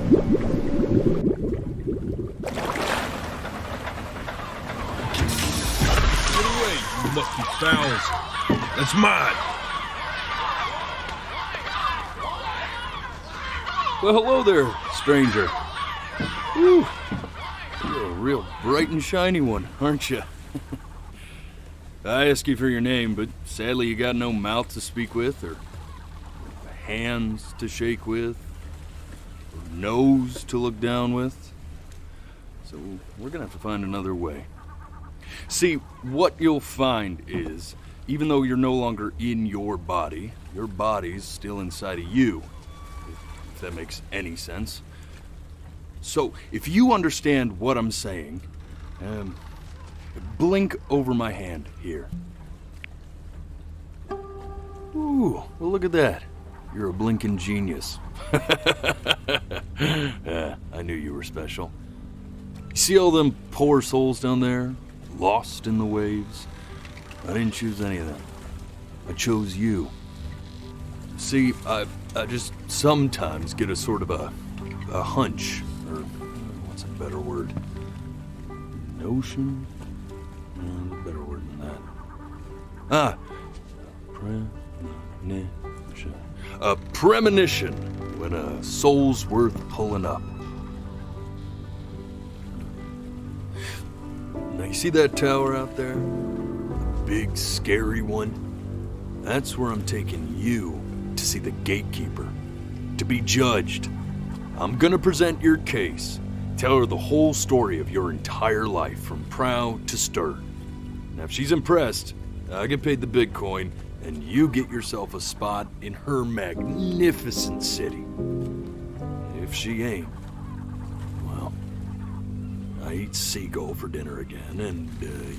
Get away, you lucky fowls. That's mine. Well, hello there, stranger. Whew. You're a real bright and shiny one, aren't you? I asked you for your name, but sadly you got no mouth to speak with, or hands to shake with, or nose to look down with. So we're gonna have to find another way. See, what you'll find is, even though you're no longer in your body's still inside of you. If that makes any sense. So, if you understand what I'm saying, blink over my hand here. Ooh, well look at that. You're a blinking genius. I knew you were special. You see all them poor souls down there, lost in the waves? I didn't choose any of them. I chose you. See, I just sometimes get a sort of a hunch, or what's a better word? Notion? No, better word than that. Premonition. A premonition when a soul's worth pulling up. Now you see that tower out there? The big, scary one? That's where I'm taking you to see the gatekeeper, to be judged. I'm gonna present your case, tell her the whole story of your entire life from prow to stern. Now if she's impressed, I get paid the Bitcoin, and you get yourself a spot in her magnificent city. If she ain't, well, I eat seagull for dinner again, and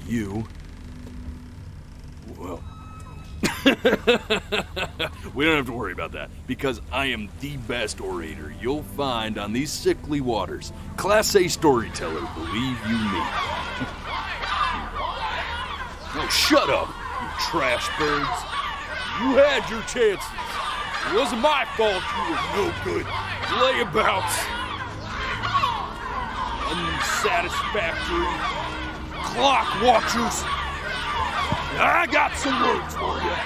you, well, we don't have to worry about that, because I am the best orator you'll find on these sickly waters. Class A storyteller, believe you me. Oh, shut up, you trash birds. You had your chances. It wasn't my fault you were no good. Layabouts. Unsatisfactory clock watchers. I got some words for you.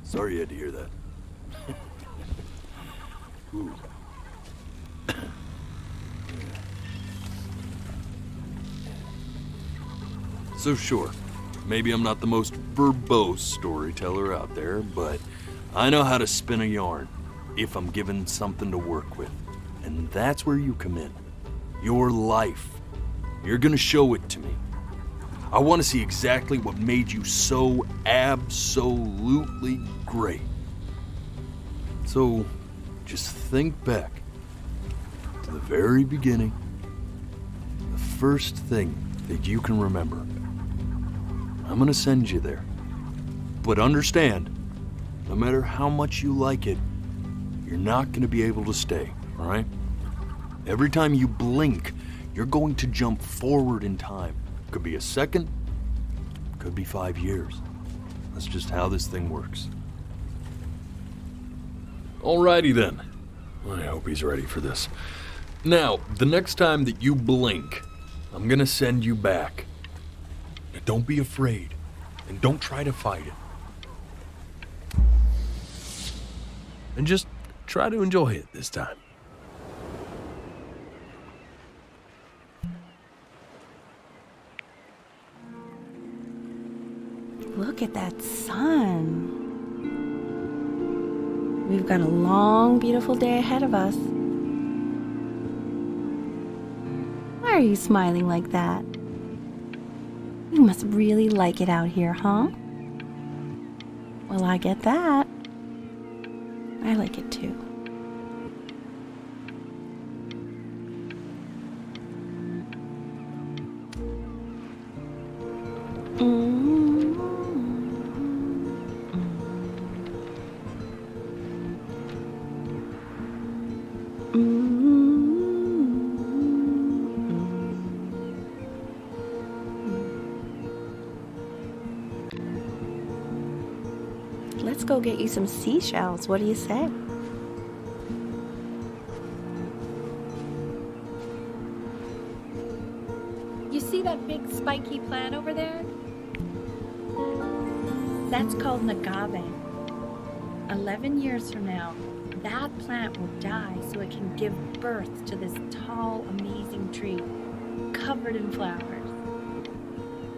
Sorry you had to hear that. Ooh. So sure, maybe I'm not the most verbose storyteller out there, but I know how to spin a yarn if I'm given something to work with. And that's where you come in. Your life. You're gonna show it to me. I want to see exactly what made you so absolutely great. So, just think back to the very beginning, the first thing that you can remember. I'm gonna send you there. But understand, no matter how much you like it, you're not gonna be able to stay, all right? Every time you blink, you're going to jump forward in time. Could be a second, could be 5 years. That's just how this thing works. Alrighty then. I hope he's ready for this. Now, the next time that you blink, I'm gonna send you back. Now, don't be afraid, and don't try to fight it. And just try to enjoy it this time. Look at that sun. We've got a long, beautiful day ahead of us. Why are you smiling like that? You must really like it out here, huh? Well, I get that. I like it too. go get you some seashells. What do you say? You see that big spiky plant over there? That's called an agave. 11 years from now, that plant will die so it can give birth to this tall, amazing tree covered in flowers.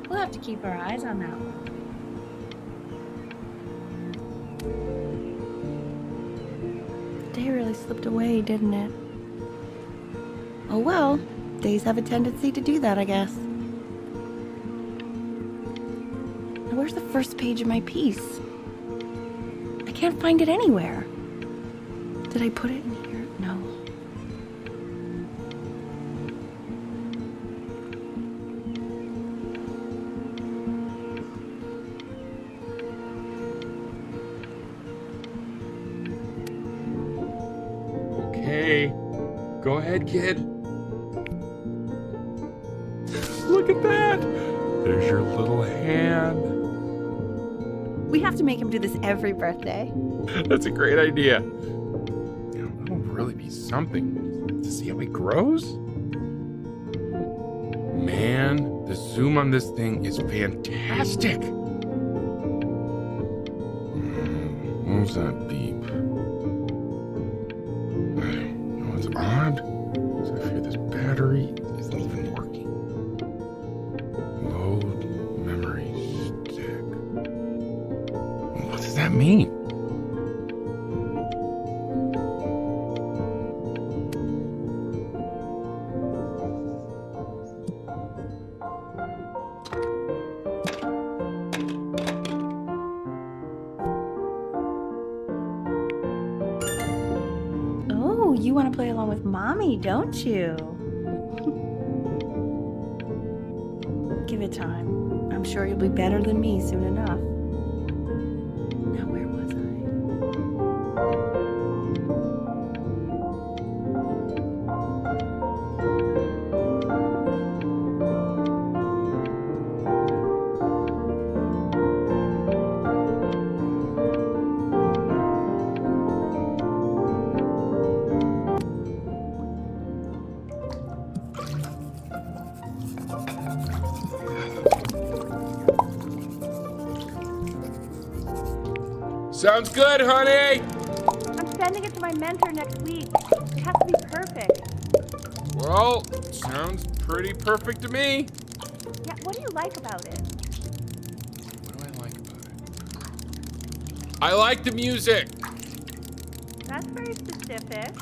We'll have to keep our eyes on that one. The day really slipped away, didn't it? Oh well, days have a tendency to do that, I guess. Now, where's the first page of my piece? I can't find it anywhere. Did I put it in here? No. Okay, go ahead, kid. Look at that! There's your little hand. We have to make him do this every birthday. That's a great idea. You know, that'll really be something to see how he grows. Man, the zoom on this thing is fantastic. What was that beep? No, it's odd. So I fear this battery isn't even working. Load memory stick. What does that mean? Oh, you want to play along with Mommy, don't you? Give it time. I'm sure you'll be better than me soon enough. Now, where was Sounds good, honey! I'm sending it to my mentor next week. It has to be perfect. Well, sounds pretty perfect to me. Yeah, what do you like about it? What do I like about it? I like the music. That's very specific.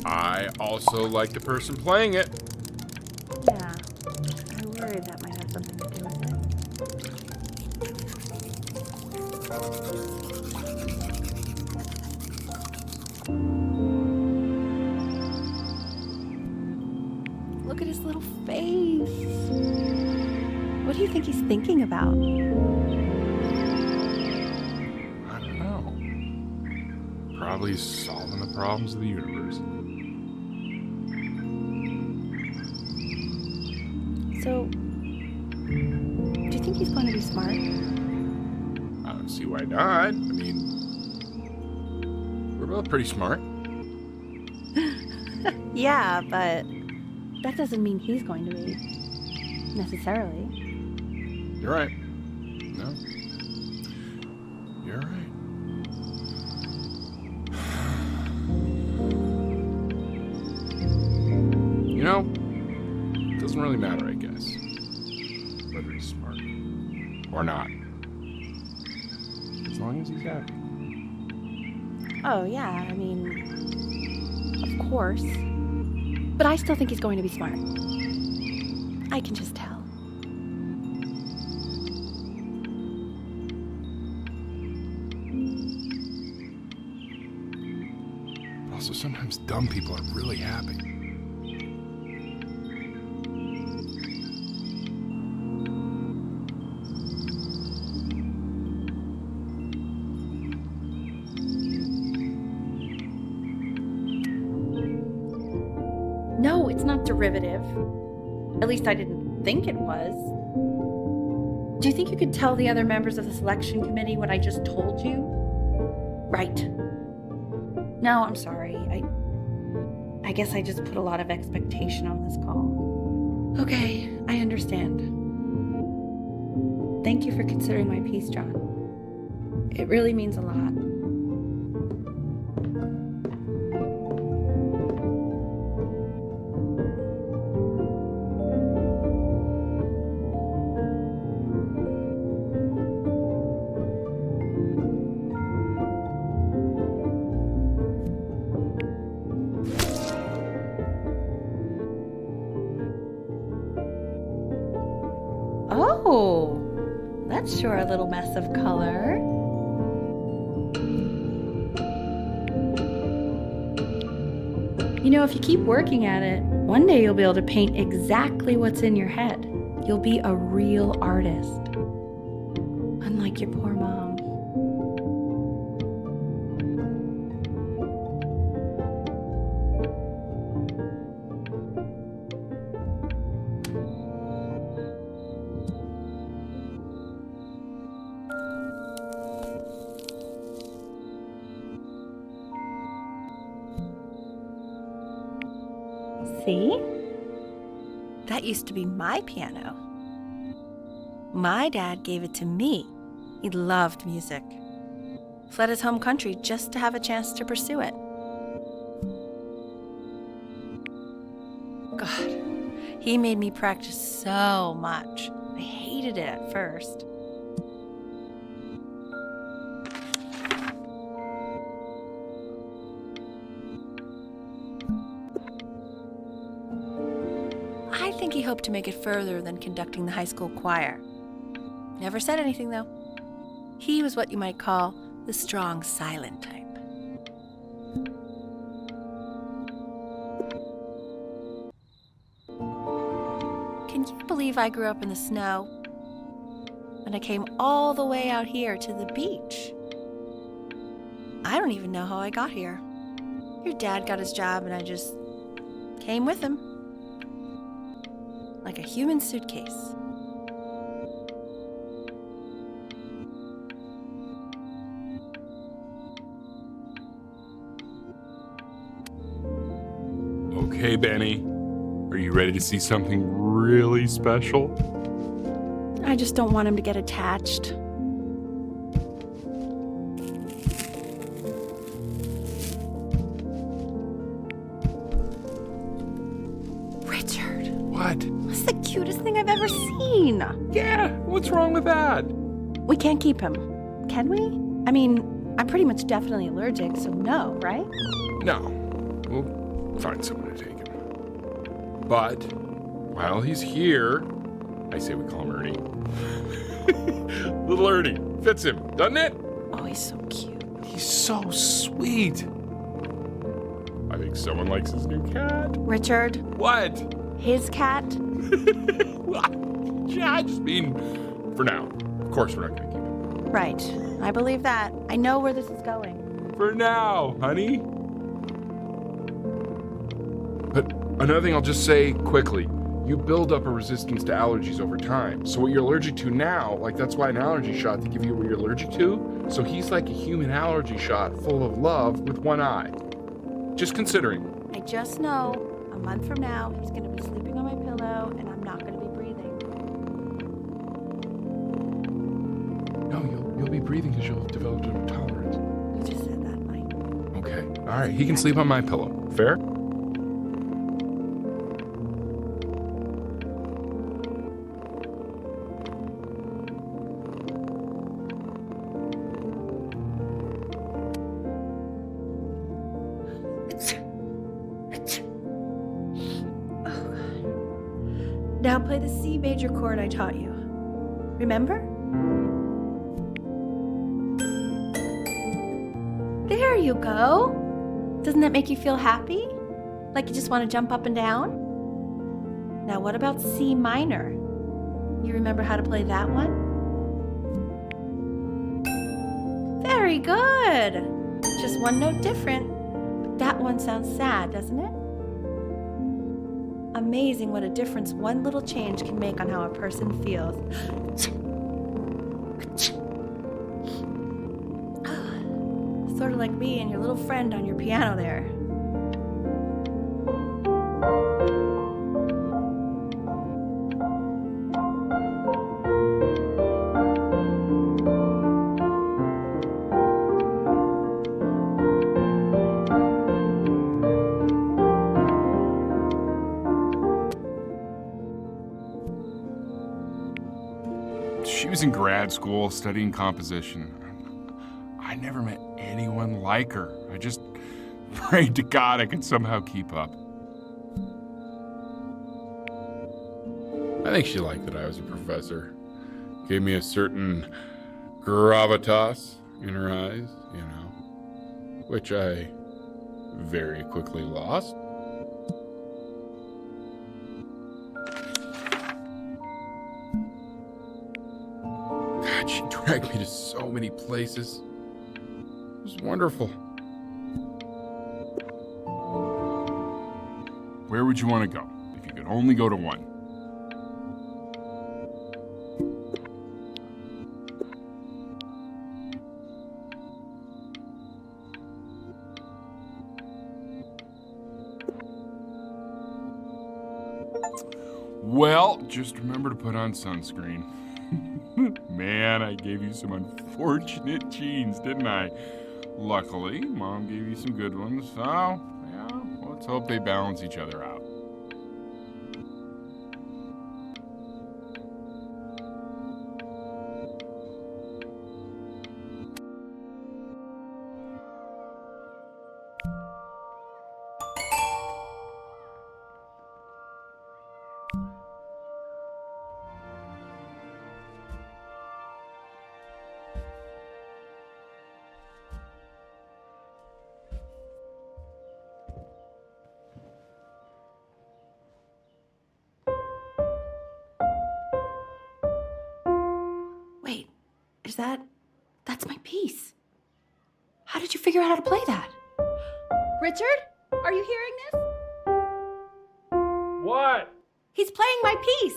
I also like the person playing it. Yeah, I worry that might have something to do with it. Look at his little face. What do you think he's thinking about? I don't know. Probably solving the problems of the universe. So, do you think he's going to be smart? I don't see why not. I mean, we're both pretty smart. Yeah, but that doesn't mean he's going to be. Necessarily. You're right. No. You're right. You know, it doesn't really matter, I guess, whether he's smart or not. As long as he's happy. Oh, yeah, I mean, of course. But I still think he's going to be smart. I can just tell. Also, sometimes dumb people are really happy. No, it's not derivative. At least I didn't think it was. Do you think you could tell the other members of the selection committee what I just told you? Right. No, I'm sorry. I guess I just put a lot of expectation on this call. Okay, I understand. Thank you for considering my piece, John. It really means a lot. Oh, that's sure a little mess of color. You know, if you keep working at it, one day you'll be able to paint exactly what's in your head. You'll be a real artist. Unlike your poor mom. See? That used to be my piano. My dad gave it to me. He loved music. Fled his home country just to have a chance to pursue it. God, he made me practice so much. I hated it at first. I think he hoped to make it further than conducting the high school choir. Never said anything, though. He was what you might call the strong, silent type. Can you believe I grew up in the snow? And I came all the way out here to the beach. I don't even know how I got here. Your dad got his job and I just came with him. Like a human suitcase. Okay, Benny. Are you ready to see something really special? I just don't want him to get attached. Richard, What? that's the cutest thing I've ever seen. Yeah, what's wrong with that? We can't keep him, can we? I mean, I'm pretty much definitely allergic, so no, right? No. We'll find someone to take him. But while he's here, I say we call him Ernie. Little Ernie. Fits him, doesn't it? Oh, he's so cute. He's so sweet. I think someone likes his new cat. Richard, What? his cat? Yeah, I just mean for now. Of course we're not going to keep him. Right, I believe that. I know where this is going. For now, honey. But another thing I'll just say quickly. You build up a resistance to allergies over time. So what you're allergic to now, like that's why an allergy shot to give you what you're allergic to. So he's like a human allergy shot full of love with one eye. Just considering. I just know a month from now, he's going to be sleeping on my pillow and I'm not going to be breathing. No, you'll be breathing because you'll have developed a tolerance. You just said that, Mike. Okay. All right. He can sleep on my pillow. Fair? Now play the C major chord I taught you. Remember? There you go. Doesn't that make you feel happy? Like you just want to jump up and down? Now what about C minor? You remember how to play that one? Very good. Just one note different. But that one sounds sad, doesn't it? Amazing what a difference one little change can make on how a person feels. Sort of like me and your little friend on your piano there. She was in grad school studying composition. I never met anyone like her. I just prayed to God I could somehow keep up. I think she liked that I was a professor. Gave me a certain gravitas in her eyes, you know, which I very quickly lost. God, she dragged me to so many places. It was wonderful. Where would you want to go if you could only go to one? Well, just remember to put on sunscreen. Man, I gave you some unfortunate genes, didn't I? Luckily, Mom gave you some good ones, so, yeah, let's hope they balance each other out. Wait, that's my piece. How did you figure out how to play that? Richard, are you hearing this? What? He's playing my piece.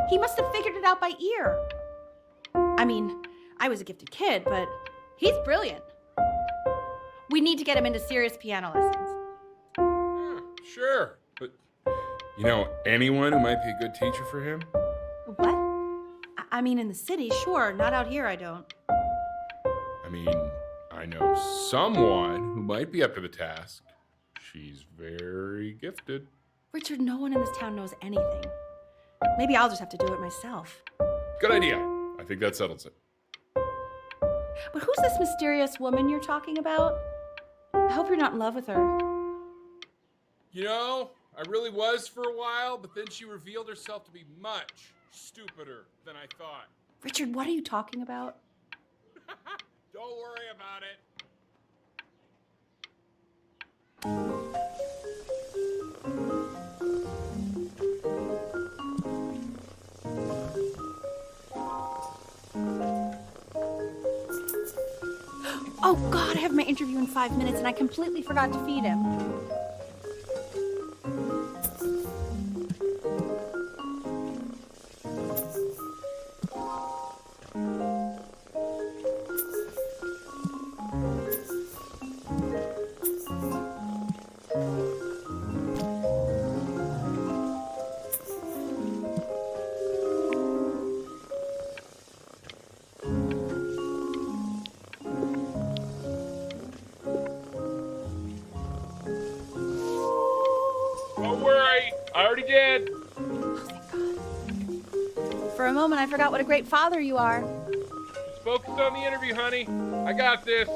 He must have figured it out by ear. I mean, I was a gifted kid, but he's brilliant. We need to get him into serious piano lessons. Sure, but you know anyone who might be a good teacher for him? What? I mean, in the city, sure. Not out here, I don't. I mean, I know someone who might be up to the task. She's very gifted. Richard, no one in this town knows anything. Maybe I'll just have to do it myself. Good idea. I think that settles it. But who's this mysterious woman you're talking about? I hope you're not in love with her. You know, I really was for a while, but then she revealed herself to be much stupider than I thought. Richard, what are you talking about? Don't worry about it. Oh God, I have my interview in 5 minutes and I completely forgot to feed him. Don't worry, I already did. Oh, thank God. For a moment, I forgot what a great father you are. Just focus on the interview, honey. I got this.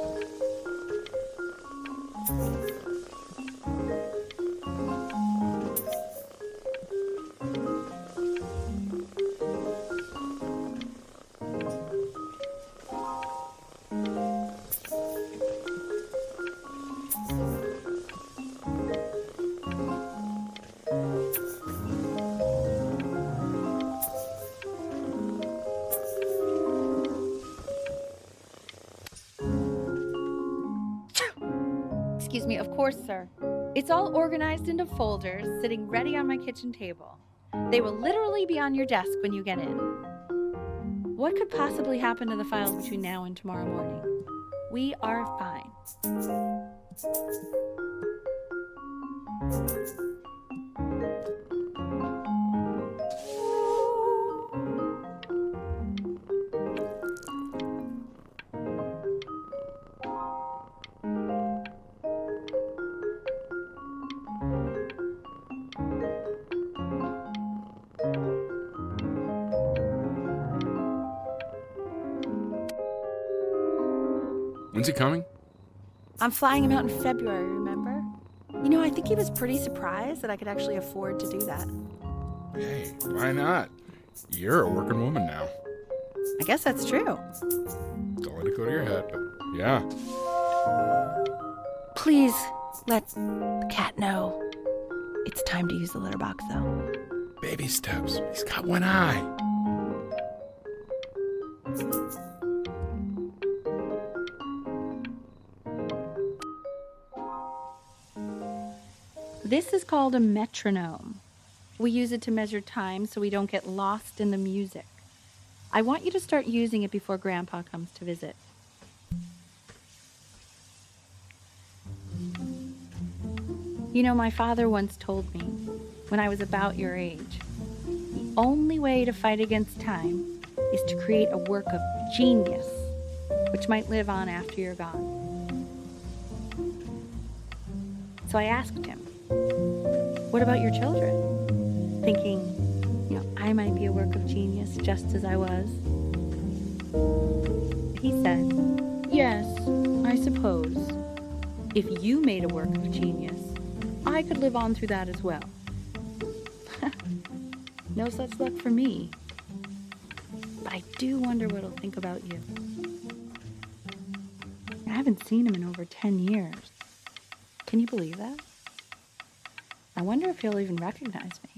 Excuse me, of course, sir. It's all organized into folders, sitting ready on my kitchen table. They will literally be on your desk when you get in. What could possibly happen to the files between now and tomorrow morning? We are fine. When's he coming? I'm flying him out in February, remember? You know, I think he was pretty surprised that I could actually afford to do that. Hey, why not? You're a working woman now. I guess that's true. Don't let it go to your head, but yeah. Please let the cat know. It's time to use the litter box, though. Baby steps. He's got one eye. This is called a metronome. We use it to measure time so we don't get lost in the music. I want you to start using it before Grandpa comes to visit. You know, my father once told me, when I was about your age, the only way to fight against time is to create a work of genius, which might live on after you're gone. So I asked him, what about your children? Thinking, you know, I might be a work of genius just as I was. He said, yes, I suppose. If you made a work of genius, I could live on through that as well. No such luck for me. But I do wonder what he'll think about you. I haven't seen him in over 10 years. Can you believe that? I wonder if he'll even recognize me.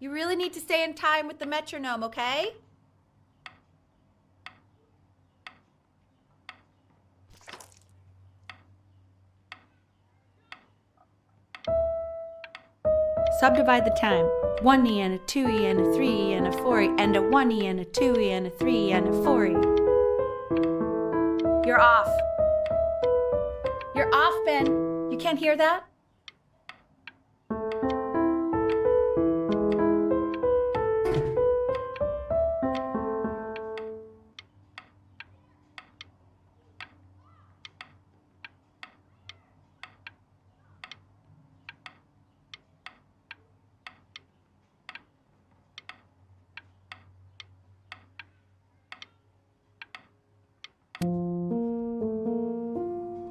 You really need to stay in time with the metronome, okay? Subdivide the time. 1E and a 2E and a 3E and a 4E and a 1E and a 2E and a 3E and a 4E. You're off. You're off, Ben. You can't hear that?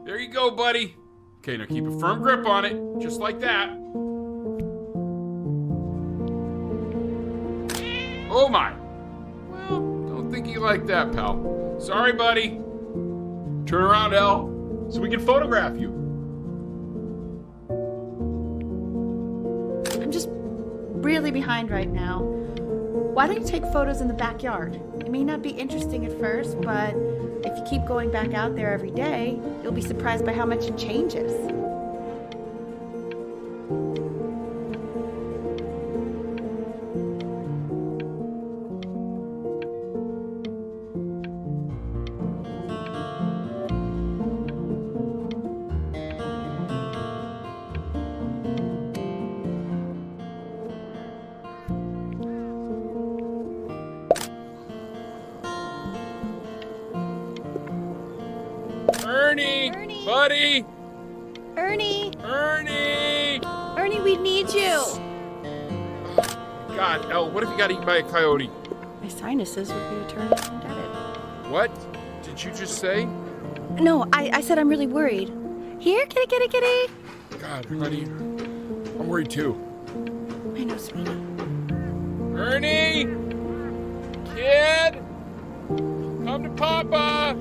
There you go, buddy. Okay, now keep a firm grip on it, just like that. Oh my. Well, don't think you like that, pal. Sorry, buddy. Turn around, Al, so we can photograph you. I'm just really behind right now. Why don't you take photos in the backyard? It may not be interesting at first, but if you keep going back out there every day, you'll be surprised by how much it changes. Buddy! Ernie! Ernie! Ernie, we need you! God, Elle, what if you got eaten by a coyote? My sinuses would be eternally indebted. What did you just say? No, I said I'm really worried. Here, kitty, kitty, kitty. God, honey, I'm worried too. I know, sweetie. Ernie! Kid! Come to Papa!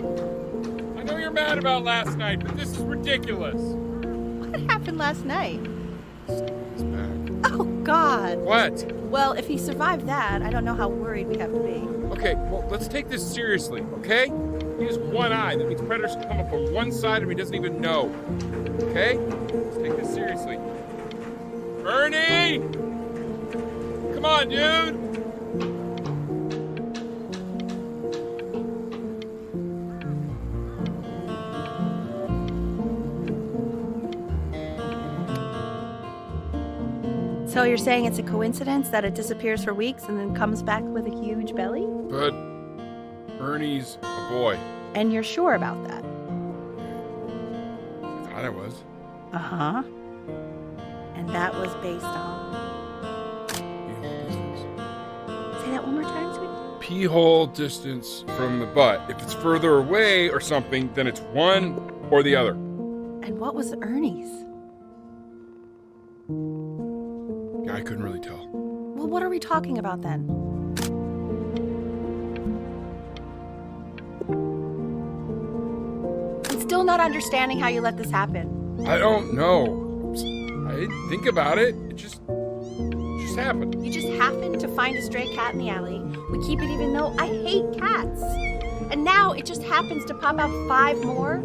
I know you're mad about last night, but this is ridiculous. What happened last night? He's back. Oh, God. What? Well, if he survived that, I don't know how worried we have to be. Okay, well, let's take this seriously, okay? He has one eye. That means predators can come up on one side and he doesn't even know. Okay? Let's take this seriously. Ernie! Come on, dude! So you're saying it's a coincidence that it disappears for weeks and then comes back with a huge belly? But Ernie's a boy. And you're sure about that? I thought I was. Uh-huh. And that was based on... Say that one more time, sweetie. Pee-hole distance from the butt. If it's further away or something, then it's one or the other. And what was Ernie's? Yeah, I couldn't really tell. Well, what are we talking about then? I'm still not understanding how you let this happen. I don't know. I didn't think about it. It just happened. You just happened to find a stray cat in the alley. We keep it even though I hate cats. And now it just happens to pop out 5 more?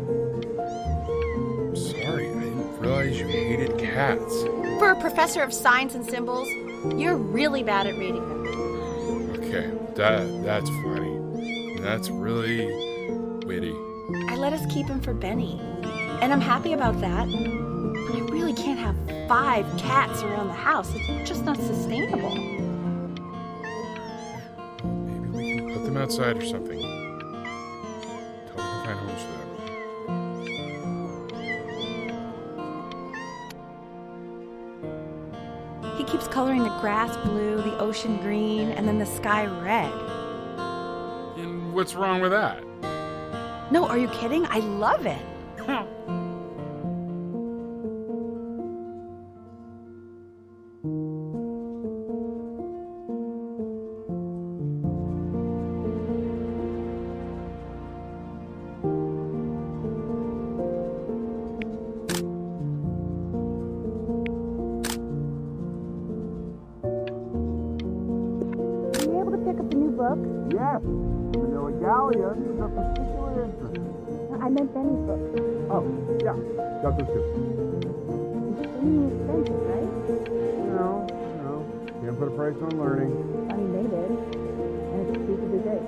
Sorry, I didn't realize you hated cats. For a professor of signs and symbols, you're really bad at reading them. Okay, that's funny. That's really witty. I let us keep him for Benny. And I'm happy about that. But I really can't have 5 cats around the house. It's just not sustainable. Maybe we can put them outside or something. Until we can find homes for them. He keeps coloring the grass blue, the ocean green, and then the sky red. And what's wrong with that? No, are you kidding? I love it. Yes, Vanilla Galleon is of particular interest. I meant Benny's book. Oh, yeah, got those too. It's expensive, right? No, can't put a price on learning. I mean, they did. And it's stupidly great.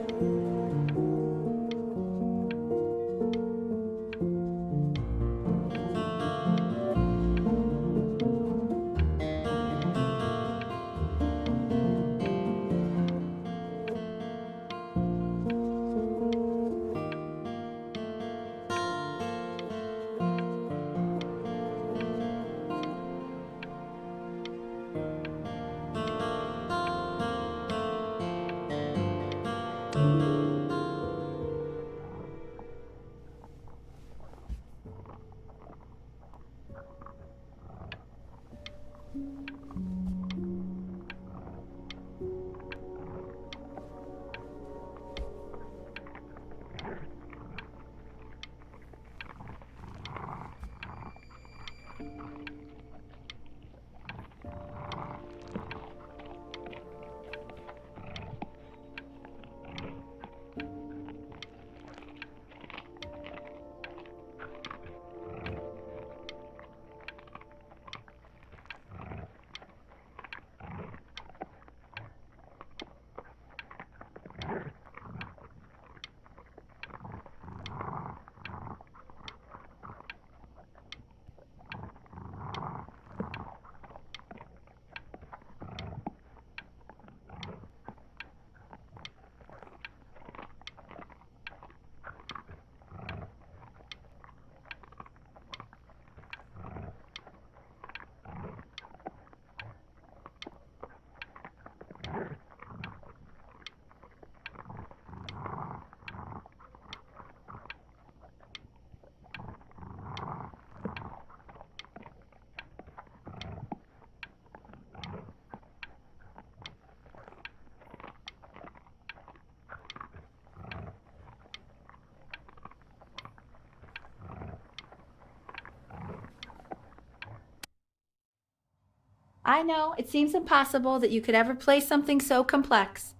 I know, it seems impossible that you could ever play something so complex.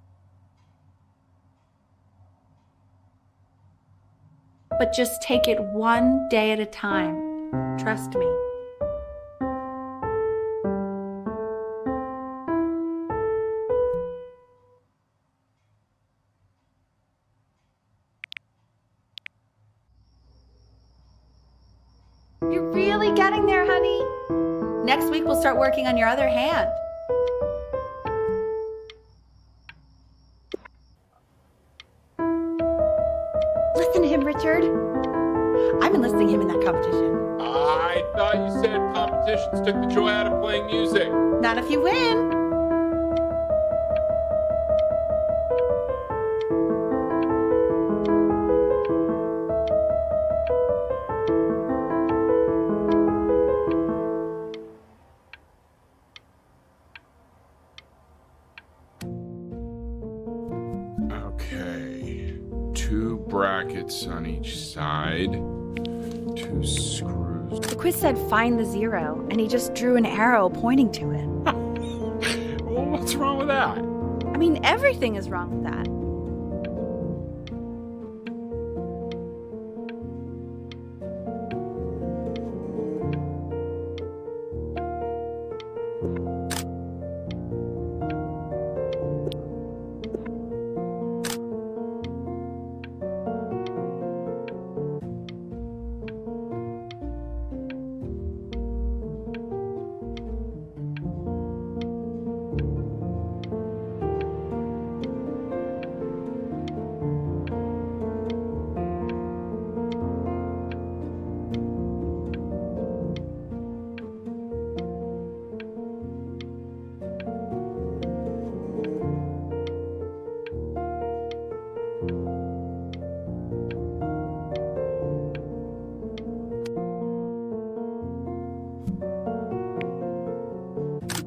But just take it one day at a time. Trust me. You're really getting there, honey. Next week we'll start working on your other hand. Listen to him, Richard. I'm enlisting him in that competition. I thought you said competitions took the joy out of playing music. Not if you win. Okay. 2 brackets on each side. 2 screws. The quiz said find the 0, and he just drew an arrow pointing to it. Well, what's wrong with that? I mean, everything is wrong with that.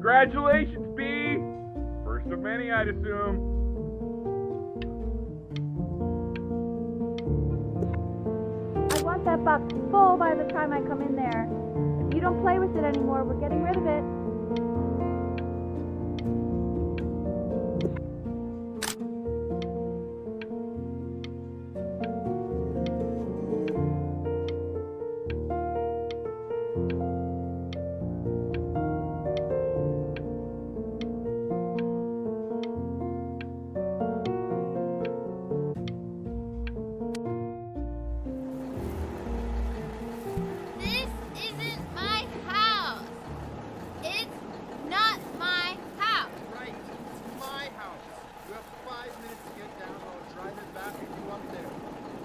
Congratulations, B! First of many, I'd assume. I want that box full by the time I come in there. If you don't play with it anymore, we're getting rid of it. This isn't my house. It's not my house. Right, it's my house. You have 5 minutes to get down, or I'll drive it back and you up there.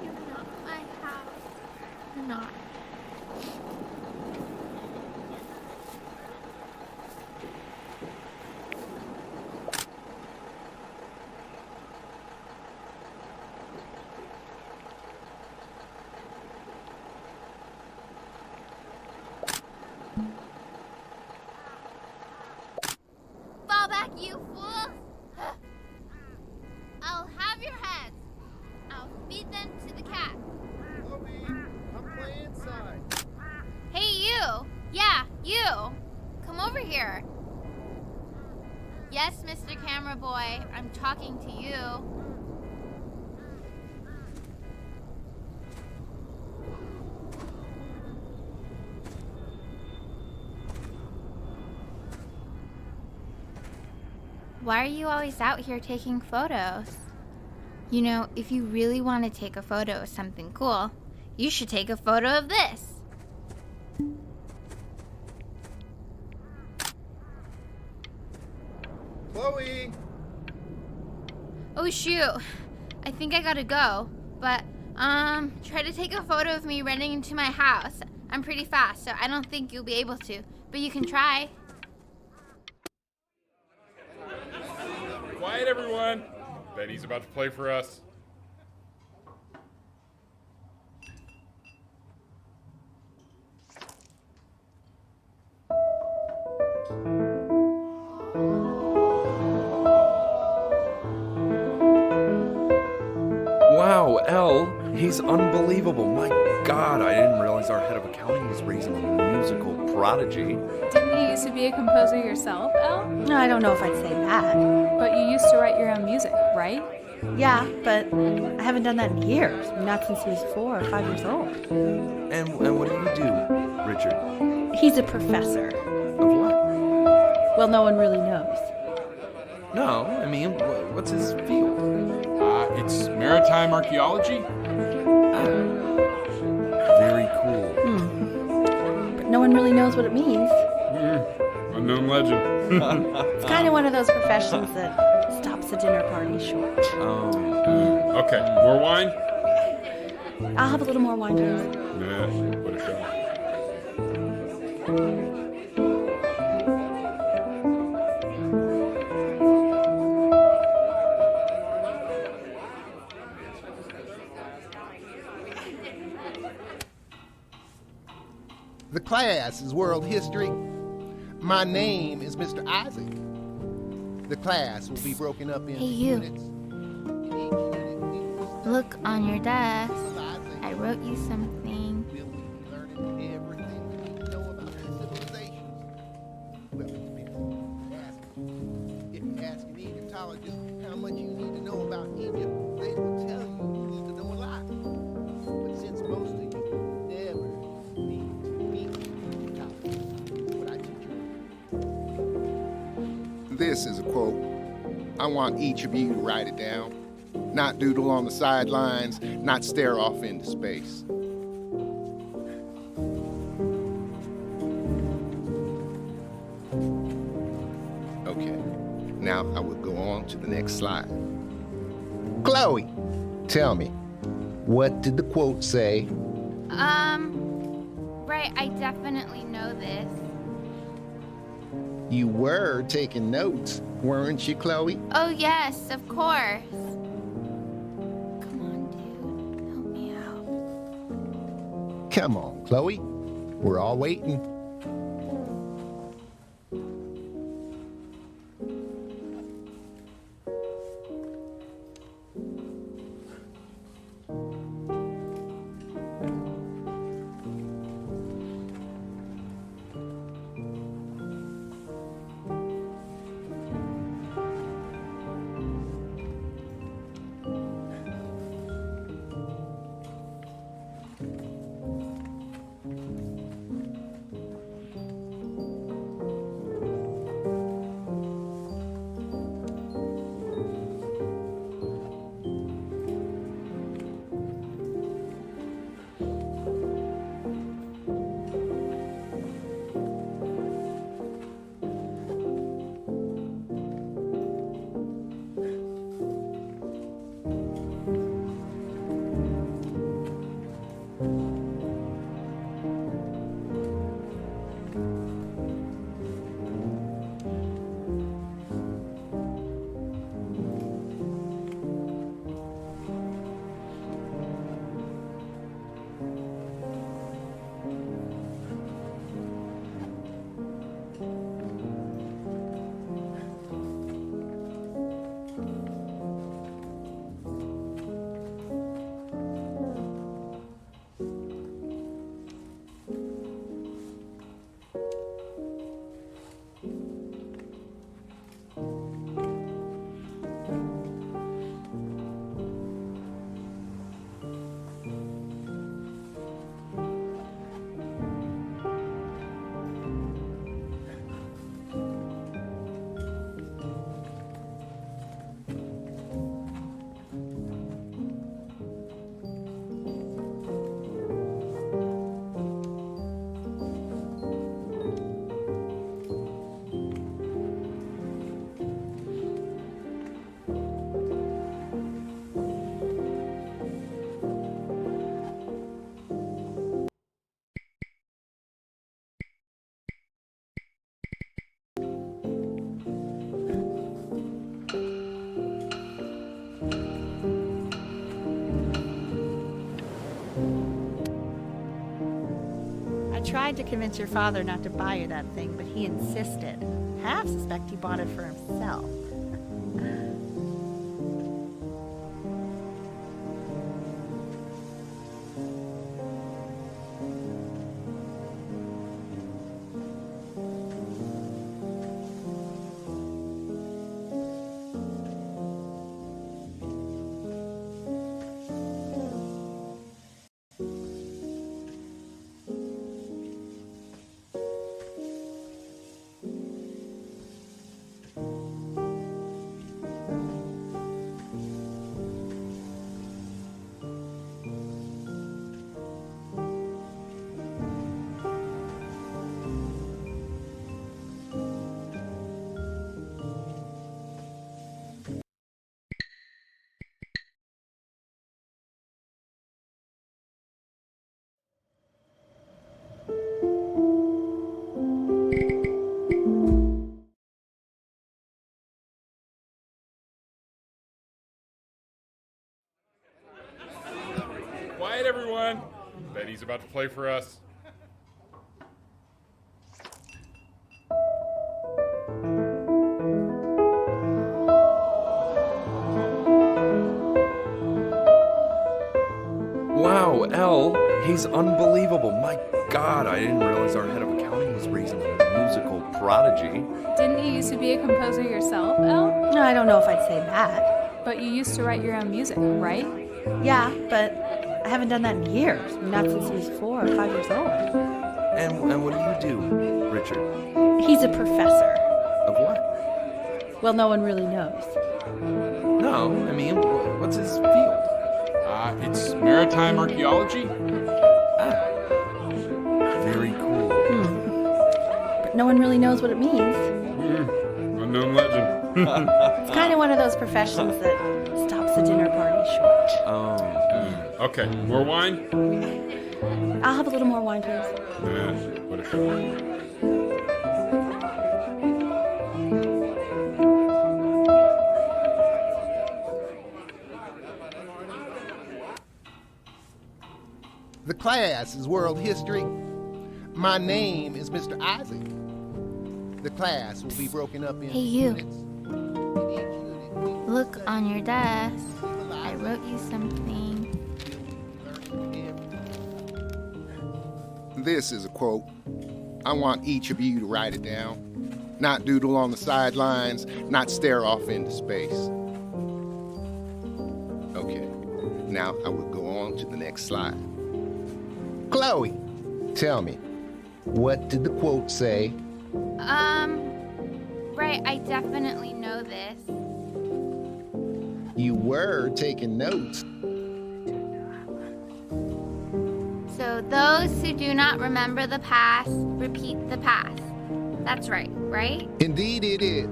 You're not my house. You're not. Fall back, you fool! I'll have your heads. I'll feed them to the cat. Chloe, come play inside. Hey, you! Yeah, you! Come over here. Yes, Mr. Camera Boy, I'm talking to you. Why are you always out here taking photos? You know, if you really want to take a photo of something cool, you should take a photo of this. Chloe! Oh shoot, I think I gotta go. But, try to take a photo of me running into my house. I'm pretty fast, so I don't think you'll be able to. But you can try. Quiet, everyone. Benny's about to play for us. Wow, Elle, he's unbelievable. My God, I didn't realize our head of accounting was raising a musical prodigy. Didn't he used to be a composer yourself, Elle? No, I don't know if I'd say that. But you used to write your own music, right? Yeah, but I haven't done that in years. Not since he was 4 or 5 years old. And what do you do, Richard? He's a professor. Of what? Well, no one really knows. No, I mean, what's his field? It's maritime archaeology. Very cool. But no one really knows what it means. Unknown legend. It's kind of one of those professions that stops a dinner party short. Okay, more wine? I'll have a little more wine, please. Nah, what a show. The class is world history. My name is Mr. Isaac. The class will be broken up into Hey, you. units. In each unit, we will Look on your desk. civilization. I wrote you something. Will we be learning everything we need to know about the civilizations? Well, it depends. If you ask an Egyptologist how much you need to know about Egypt, they will tell you need to know a lot. But since most of you never need to meet Egyptologists, what I teach you. This is a quote. I want each of you to write it down. Not doodle on the sidelines, not stare off into space. Okay, now I will go on to the next slide. Chloe, tell me, what did the quote say? Right, I definitely know this. You were taking notes, weren't you, Chloe? Oh, yes, of course. Come on, dude. Help me out. Come on, Chloe. We're all waiting. I tried to convince your father not to buy you that thing, but he insisted. Half suspect he bought it for himself. He's about to play for us. Wow, Elle, he's unbelievable. My God, I didn't realize our head of accounting was raising a musical prodigy. Didn't you used to be a composer yourself, Elle? No, I don't know if I'd say that. But you used to write your own music, right? Yeah, but I haven't done that in years. Not since he was 4 or 5 years old. And what do you do, Richard? He's a professor. Of what? Well, no one really knows. No, I mean, what's his field? It's maritime archaeology. Very cool. But no one really knows what it means. Unknown legend. It's kind of one of those professions that stops a dinner party short. Okay, more wine? I'll have a little more wine, please. Whatever. The class is world history. My name is Mr. Isaac. The class will be broken up into Hey, you. units. In each unit, we will Look study on your desk. civilization, I wrote you something. learning everything. This is a quote. I want each of you to write it down. Not doodle on the sidelines, not stare off into space. Okay, now I will go on to the next slide. Chloe, tell me, what did the quote say? Right, I definitely know this. You were taking notes. So, those who do not remember the past, repeat the past. That's right, right? Indeed it is.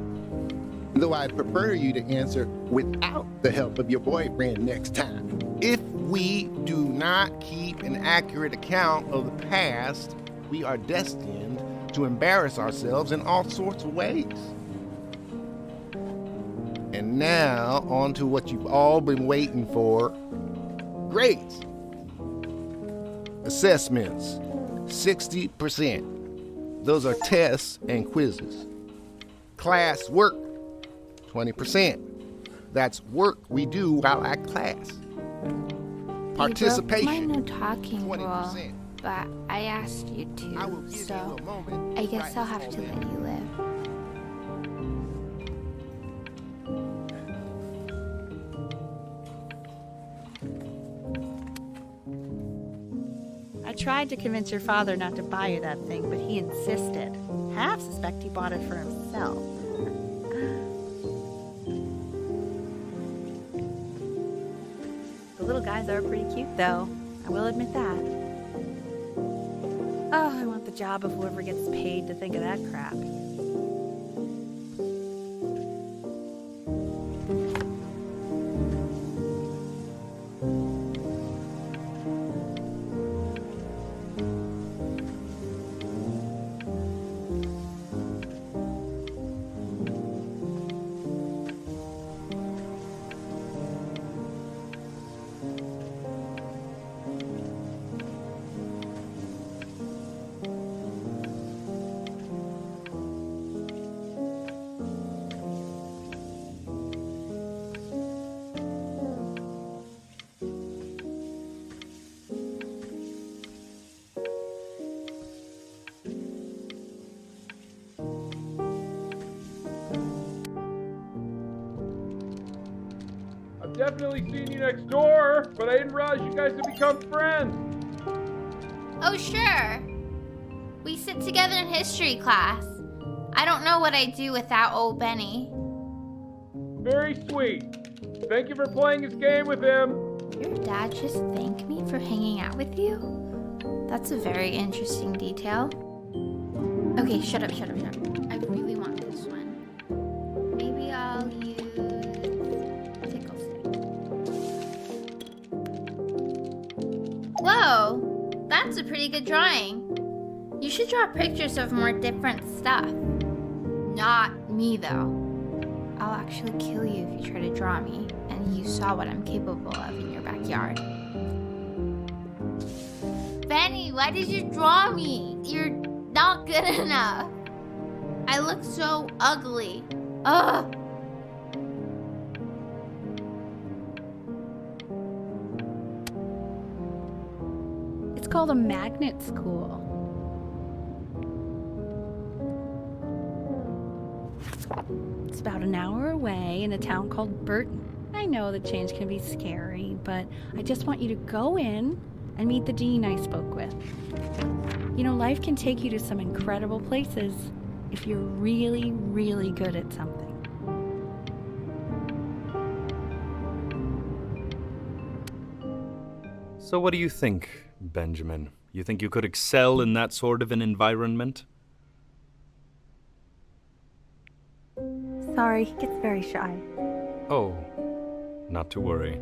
Though I prefer you to answer without the help of your boyfriend next time. If we do not keep an accurate account of the past, we are destined to embarrass ourselves in all sorts of ways. And now, on to what you've all been waiting for. Grades. Assessments, 60%. Those are tests and quizzes. Class work, 20%. That's work we do while at class. Participation, You broke my no talking rule, 20%. but I asked you I will to, give you so a moment I to guess I'll have practice to all let that. you live. I tried to convince your father not to buy you that thing, but he insisted. Half suspect he bought it for himself. The little guys are pretty cute, though. I will admit that. Oh, I want the job of whoever gets paid to think of that crap. I've definitely seen you next door, but I didn't realize you guys had become friends. Oh, sure. We sit together in history class. I don't know what I'd do without old Benny. Very sweet. Thank you for playing this game with him. Your dad just thanked me for hanging out with you? That's a very interesting detail. Okay, shut up. I really want this one. Maybe I'll use tickle stick. Whoa, that's a pretty good drawing. You should draw pictures of more different stuff. Not me, though. I'll actually kill you if you try to draw me, and you saw what I'm capable of in your backyard. Benny, why did you draw me? You're not good enough. I look so ugly. Ugh. It's called a magnet school. It's about an hour away in a town called Burton. I know the change can be scary, but I just want you to go in and meet the dean I spoke with. You know, life can take you to some incredible places if you're really, really good at something. So what do you think, Benjamin? You think you could excel in that sort of an environment? Sorry, he gets very shy. Oh, not to worry.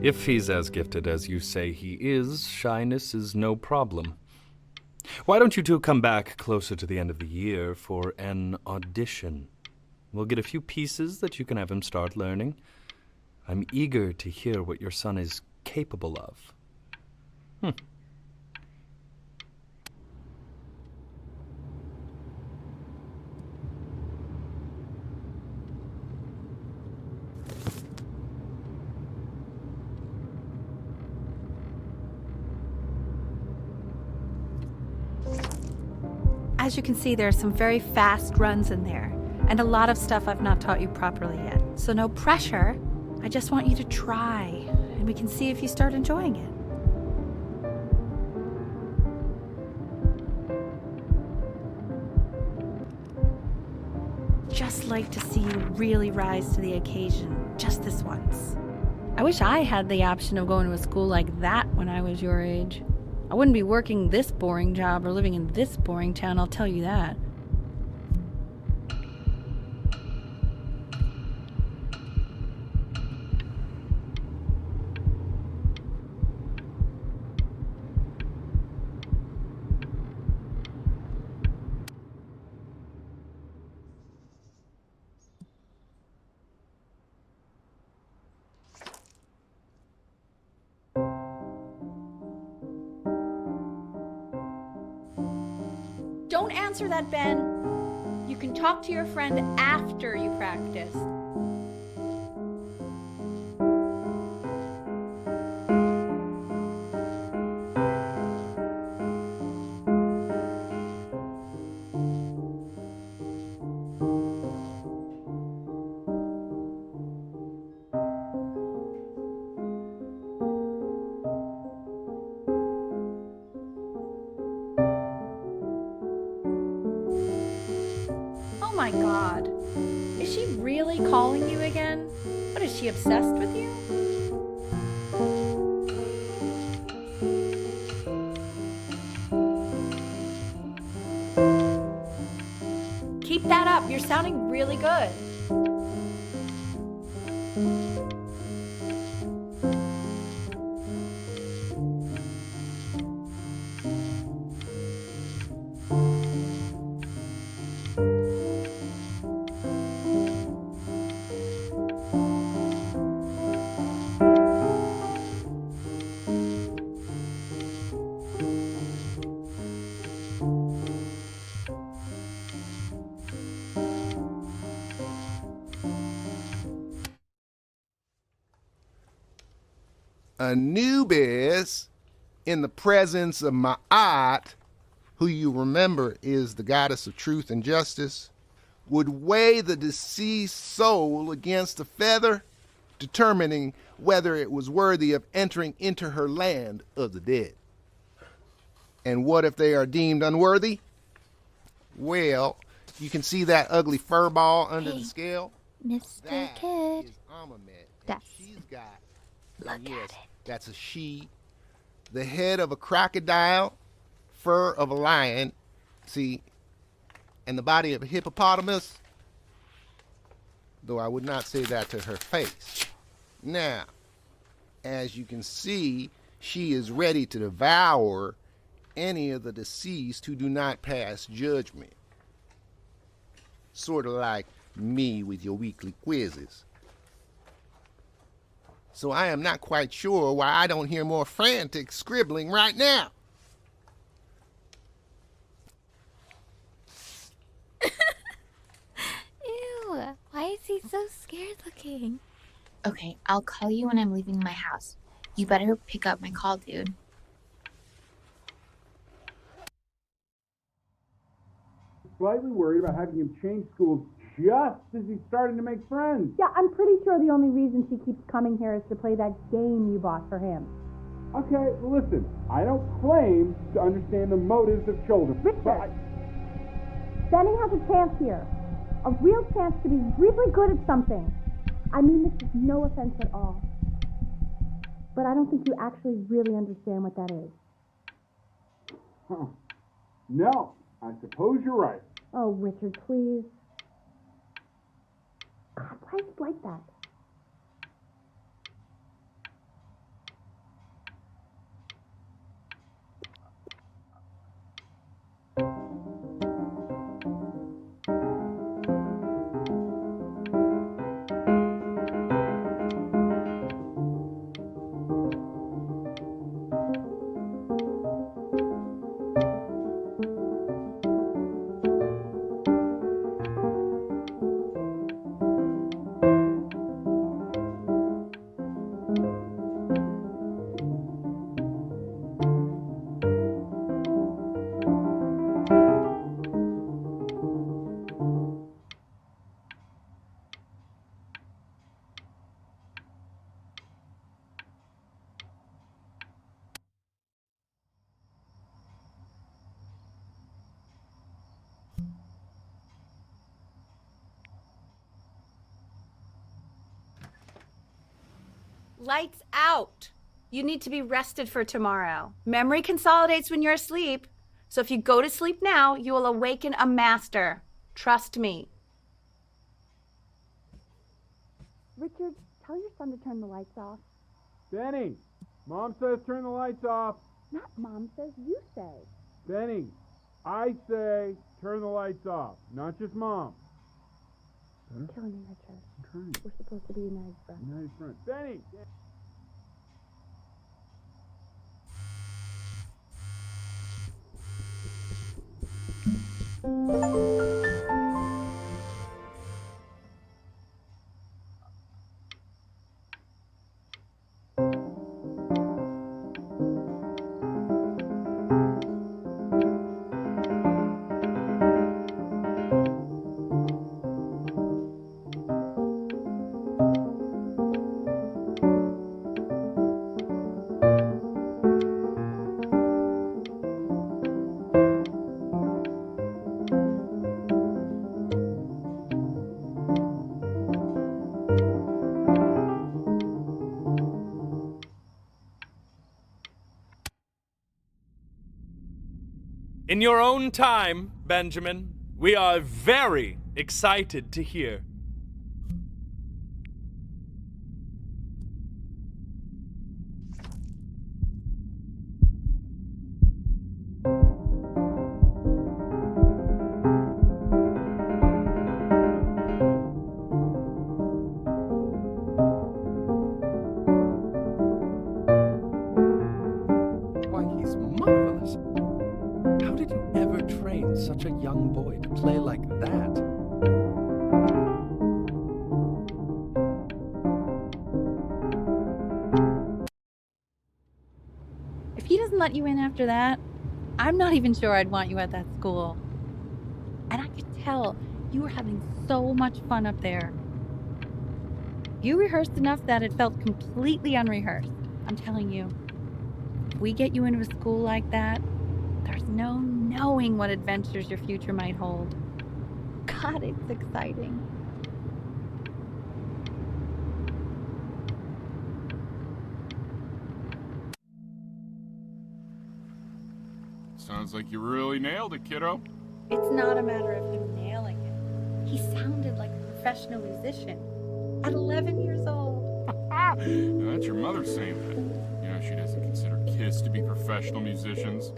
If he's as gifted as you say he is, shyness is no problem. Why don't you two come back closer to the end of the year for an audition? We'll get a few pieces that you can have him start learning. I'm eager to hear what your son is capable of. As you can see, there are some very fast runs in there, and a lot of stuff I've not taught you properly yet. So no pressure. I just want you to try, and we can see if you start enjoying it. Just like to see you really rise to the occasion, just this once. I wish I had the option of going to a school like that when I was your age. I wouldn't be working this boring job or living in this boring town, I'll tell you that. Don't answer that, Ben. You can talk to your friend after you practice. Oh my God. Is she really calling you again? What, is she obsessed with you? Keep that up. You're sounding really good. Anubis, in the presence of Ma'at, who you remember is the goddess of truth and justice, would weigh the deceased soul against a feather, determining whether it was worthy of entering into her land of the dead. And what if they are deemed unworthy? Well, you can see that ugly fur ball under the scale? Mr. That Kid. is Amumet. That's- She's got, Look yes, at it. that's a she. The head of a crocodile, fur of a lion, see, and the body of a hippopotamus, though I would not say that to her face. Now, as you can see, she is ready to devour any of the deceased who do not pass judgment. Sort of like me with your weekly quizzes. So I am not quite sure why I don't hear more frantic scribbling right now. scared looking. Okay, I'll call you when I'm leaving my house. You better pick up my call, dude. Slightly worried about having him change schools just as he's starting to make friends. Yeah, I'm pretty sure the only reason she keeps coming here is to play that game you bought for him. Okay, listen, I don't claim to understand the motives of children. Richard, Benny has a chance here. A real chance to be really good at something. I mean this is no offense at all. But I don't think you actually really understand what that is. Huh. No, I suppose you're right. Oh, Richard, please. God, why is it like that? Lights out. You need to be rested for tomorrow. Memory consolidates when you're asleep. So if you go to sleep now, you will awaken a master. Trust me. Richard, tell your son to turn the lights off. Benny, Mom says turn the lights off. Not Mom says, you say. Benny, I say turn the lights off, not just Mom. You're killing me, Richard. I'm trying. We're supposed to be united friends. United front. Benny! In your own time, Benjamin, we are very excited to hear. Why, he's marvelous. How did you ever train such a young boy to play like that? If he doesn't let you in after that, I'm not even sure I'd want you at that school. And I could tell you were having so much fun up there. You rehearsed enough that it felt completely unrehearsed. I'm telling you, if we get you into a school like that, there's no knowing what adventures your future might hold. God, it's exciting. Sounds like you really nailed it, kiddo. It's not a matter of him nailing it. He sounded like a professional musician at 11 years old. Now that's your mother saying that. You know, she doesn't consider kids to be professional musicians.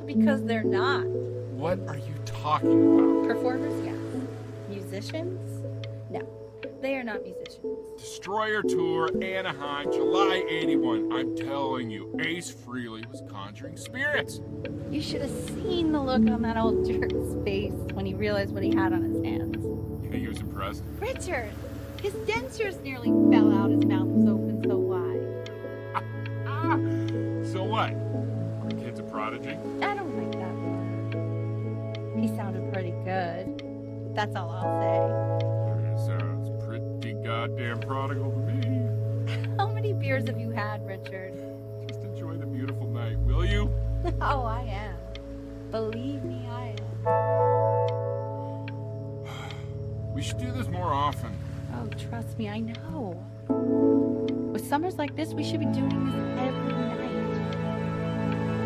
Because they're not. What are you talking about? Performers, yes. Musicians? No, they are not musicians. Destroyer Tour, Anaheim, July 81. I'm telling you, Ace Frehley was conjuring spirits. You should have seen the look on that old jerk's face when he realized what he had on his hands. You think he was impressed? Richard, His dentures nearly fell out. His mouth was open so wide. So what? The kid's a prodigy? I don't like that word. He sounded pretty good. That's all I'll say. It sounds pretty goddamn prodigal to me. How many beers have you had, Richard? Just enjoy the beautiful night, will you? Oh, I am. Believe me, I am. We should do this more often. Oh, trust me, I know. With summers like this, we should be doing this every night.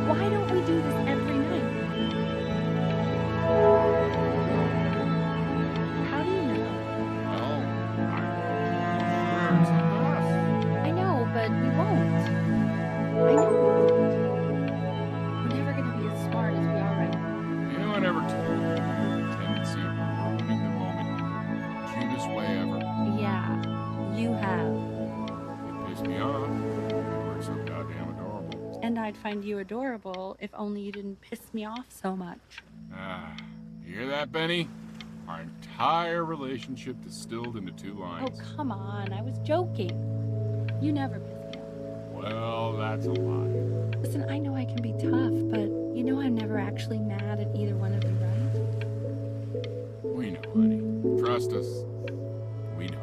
Why don't we do this every night? How do you know? Well, I'm sure it's a mess. I know, but we won't. I know we won't. We're never going to be as smart as we already are. You know, I never told you the tendency of ruining the moment in the cutest way ever. Yeah, you have. It pissed me off. You were so goddamn adorable. And I'd find you adorable if only you didn't piss me off so much. You hear that, Benny? Our entire relationship distilled into 2 Oh, lines. come on. I was joking. You never piss me off. Well, that's a lie. Listen, I know I can be tough, but you know I'm never actually mad at either one of you, right? We know, honey. Trust us. We know.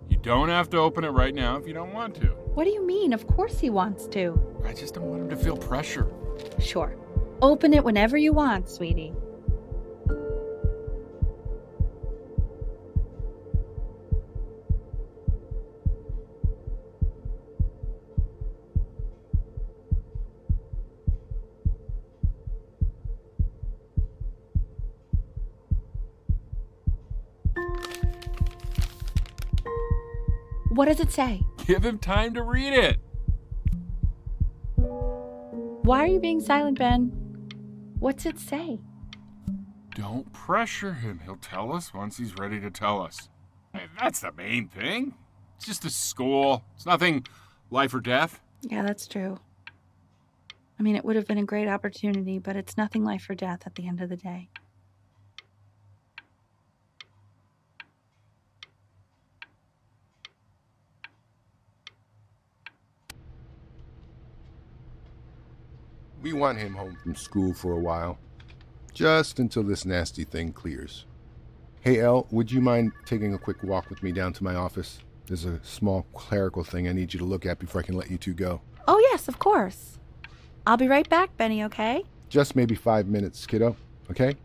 You don't have to open it right now if you don't want to. What do you mean? Of course he wants to. I just don't want him to feel pressure. Sure. Open it whenever you want, sweetie. What does it say? Give him time to read it. Why are you being silent, Ben? What's it say? Don't pressure him. He'll tell us once he's ready to tell us. Hey, that's the main thing. It's just a school. It's nothing life or death. Yeah, that's true. I mean, it would have been a great opportunity, but it's nothing life or death at the end of the day. We want him home from school for a while, just until this nasty thing clears. Hey, Elle, would you mind taking a quick walk with me down to my office? There's a small clerical thing I need you to look at before I can let you two go. Oh, yes, of course. I'll be right back, Benny, okay? Just maybe 5 minutes, kiddo, okay?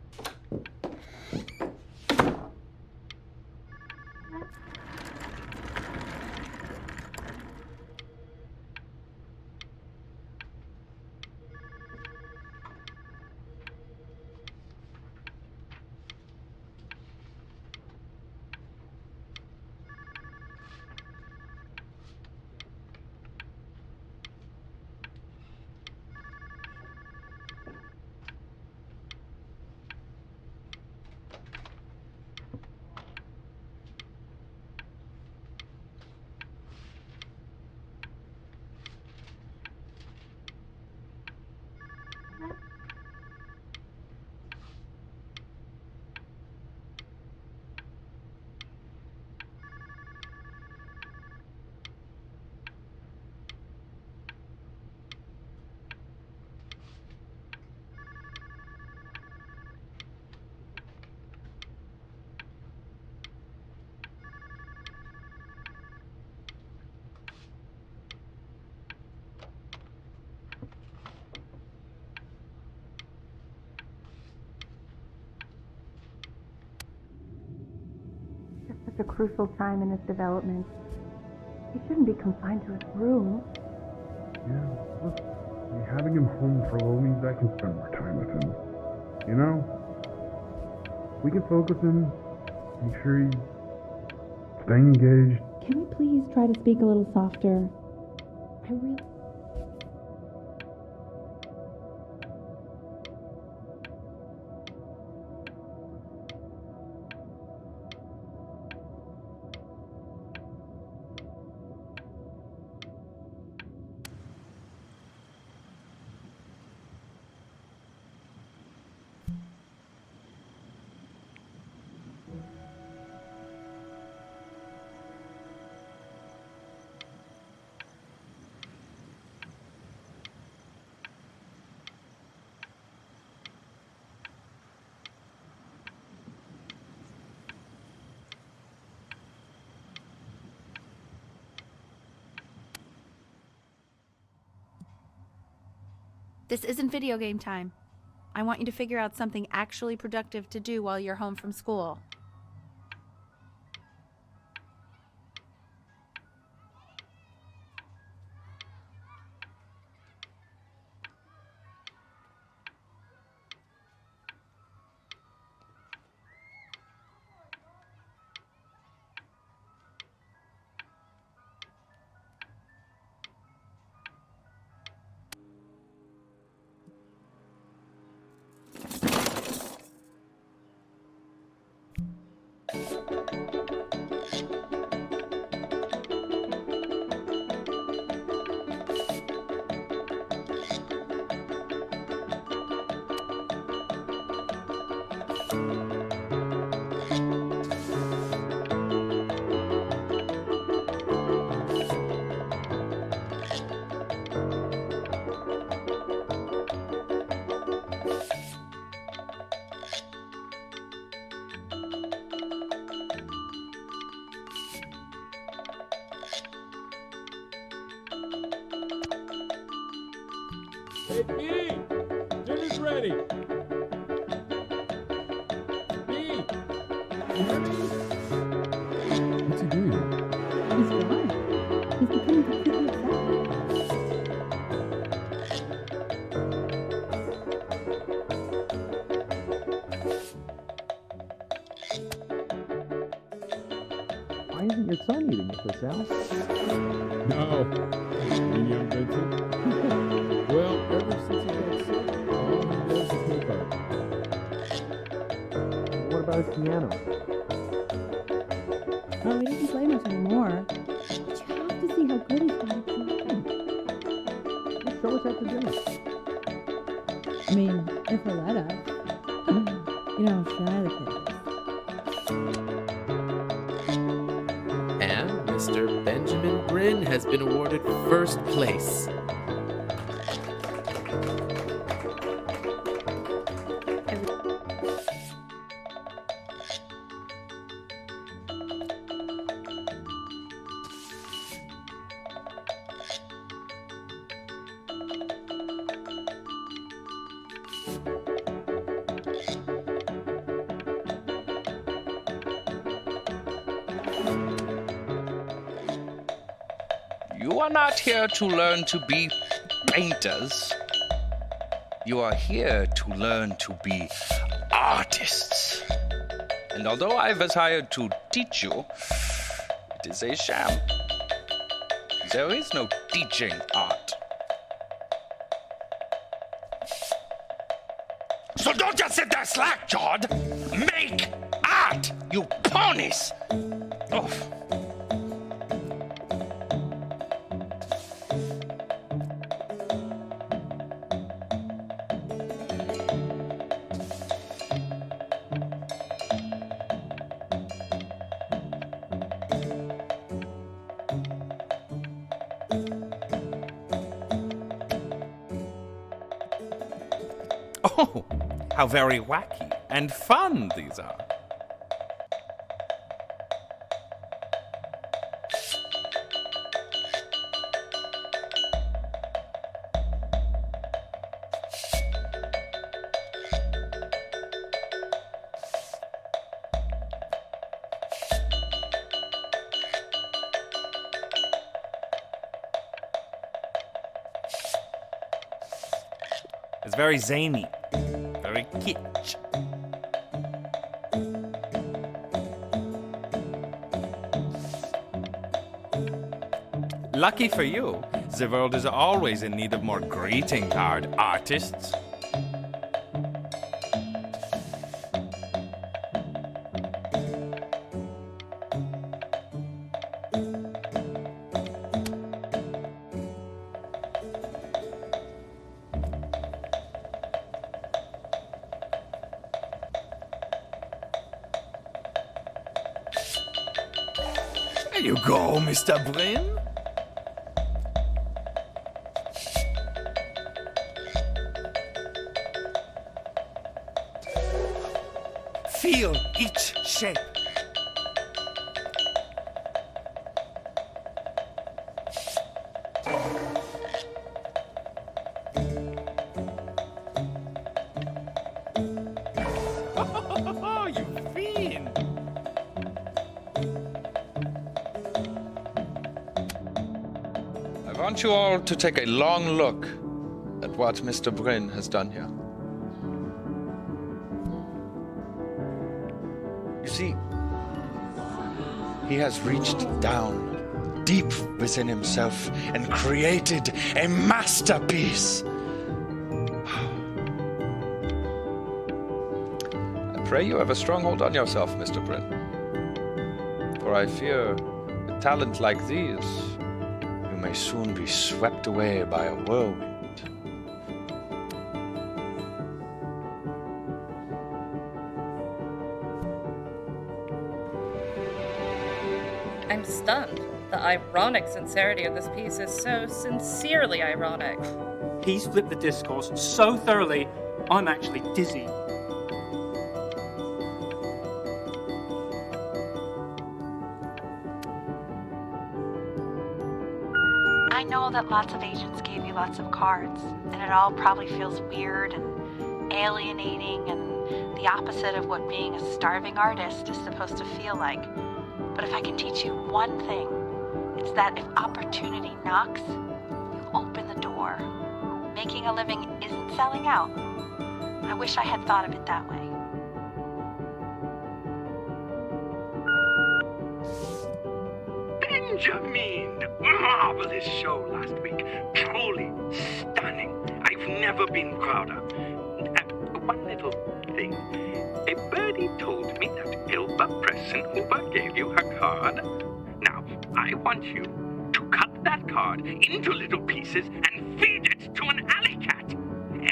Such a crucial time in his development. He shouldn't be confined to his room. Yeah, look, having him home for a little means I can spend more time with him. You know? We can focus him, make sure he's staying engaged. Can we please try to speak a little softer? I really... This isn't video game time. I want you to figure out something actually productive to do while you're home from school. Hey, B! Dinner's ready! B! What's he doing? He's gone. He's becoming completely upset. Why isn't your son eating with us, Al? No. And young Vincent? Well, ever since he got sick, all he does is make art. What about his piano? Oh, he doesn't play much anymore. But you have to see how good he's got at playing. Let's show us after dinner. I mean, if he'll let us. You know how shy the kid is. And Mr. Benjamin Bryn has been awarded first place. You are not here to learn to be painters. You are here to learn to be artists. And although I was hired to teach you, it is a sham. There is no teaching art. So don't just sit there slack-jawed. Make art, you ponies! Oh. Oh, how very wacky and fun these are. It's very zany, very kitsch. Lucky for you, the world is always in need of more greeting card artists. There you go, Mr. Bryn. Feel each shape. want you all to take a long look at what Mr. Bryn has done here. You see, he has reached down deep within himself and created a masterpiece. I pray you have a strong hold on yourself, Mr. Bryn. For I fear with talent like these, you may soon be swept away by a whirlwind. I'm stunned. The ironic sincerity of this piece is so sincerely ironic. He's flipped the discourse so thoroughly, I'm actually dizzy. I know that lots of agents gave you lots of cards, and it all probably feels weird and alienating and the opposite of what being a starving artist is supposed to feel like. But if I can teach you one thing, it's that if opportunity knocks, you open the door. Making a living isn't selling out. I wish I had thought of it that way. Benjamin! Marvelous show last week. Truly stunning. I've never been prouder. One little thing. A birdie told me that Elba Pressenhuber gave you her card. Now, I want you to cut that card into little pieces and feed it to an alley cat.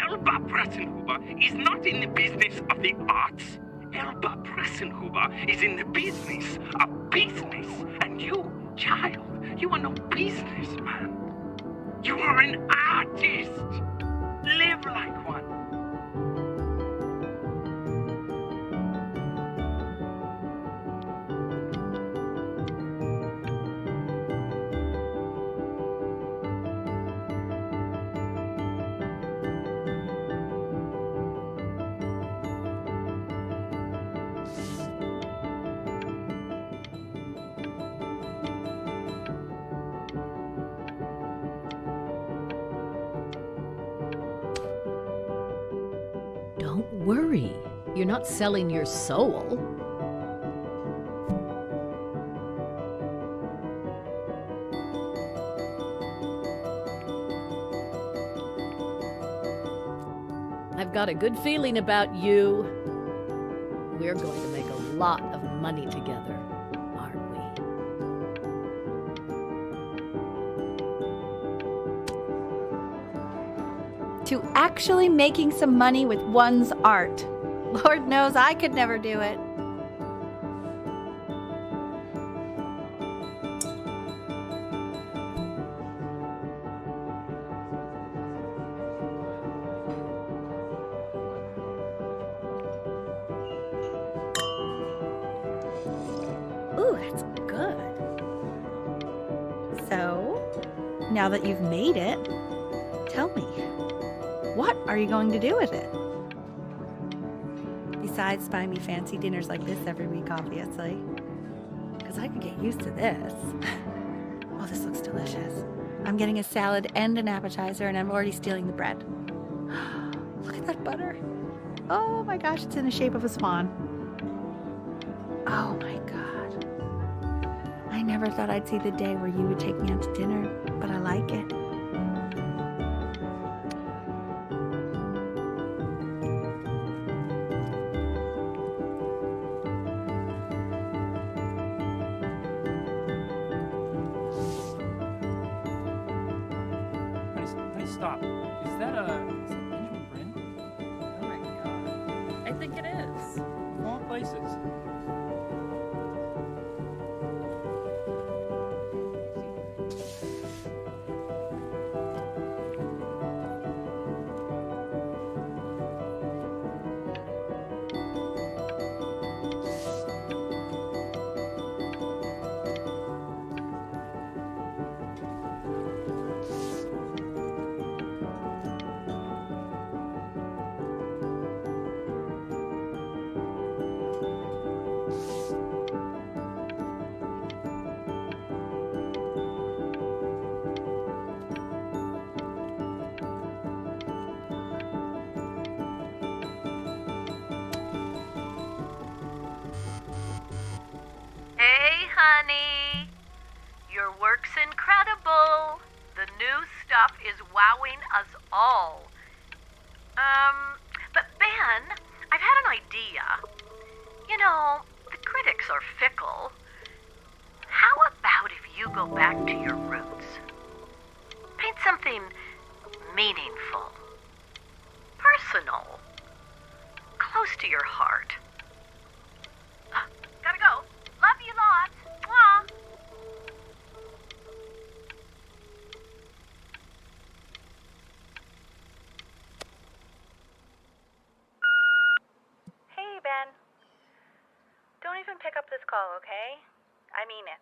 Elba Pressenhuber is not in the business of the arts. Elba Pressenhuber is in the business of business. And you, child, you are no businessman. You are an artist. Live like one. Don't worry. You're not selling your soul. I've got a good feeling about you. We're going to make a lot of money together, aren't we? To actually making some money with one's art. Lord knows I could never do it. Ooh, that's good. So, now that you've made it, tell me, what are you going to do with it? Besides buying me fancy dinners like this every week, obviously. Because I could get used to this. Oh, this looks delicious. I'm getting a salad and an appetizer, and I'm already stealing the bread. Look at that butter. Oh my gosh, it's in the shape of a swan. Oh my God. I never thought I'd see the day where you would take me out to dinner, but I like it. Hey, stop. Is that Benjamin Bryn? Oh my god. I think it is. Of all places. fickle. How about if you go back to your roots? Paint something meaningful, personal, close to your heart. Gotta go. Love you lots. Mwah. Hey, Ben. Don't even pick up this call, okay? I mean it.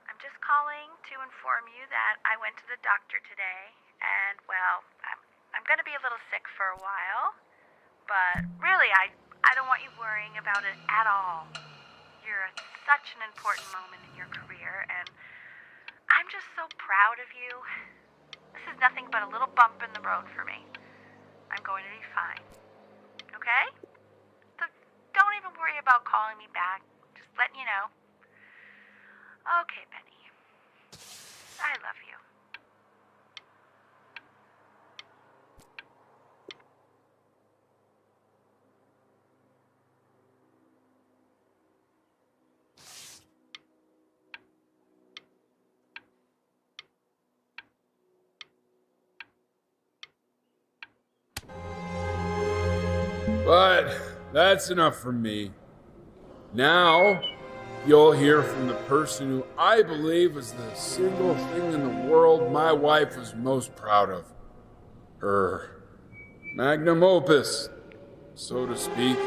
I'm just calling to inform you that I went to the doctor today, and, well, I'm gonna be a little sick for a while, but really, I don't want you worrying about it at all. You're at such an important moment in your career, and I'm just so proud of you. This is nothing but a little bump in the road for me. I'm going to be fine. Okay? So don't even worry about calling me back. Just letting you know. Okay, Benny. I love you. But that's enough from me. Now, you'll hear from the person who I believe is the single thing in the world my wife was most proud of. Her magnum opus, so to speak.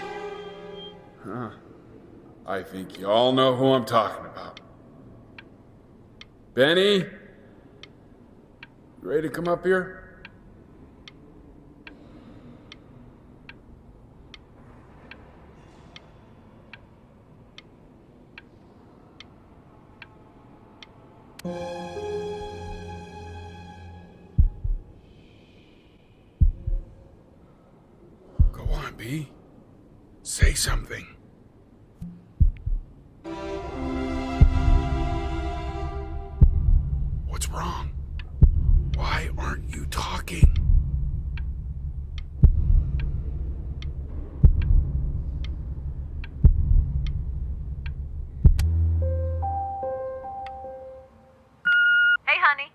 I think you all know who I'm talking about. Benny? You ready to come up here? Go on, B. Say something. What's wrong? Why aren't you talking? Hey, honey.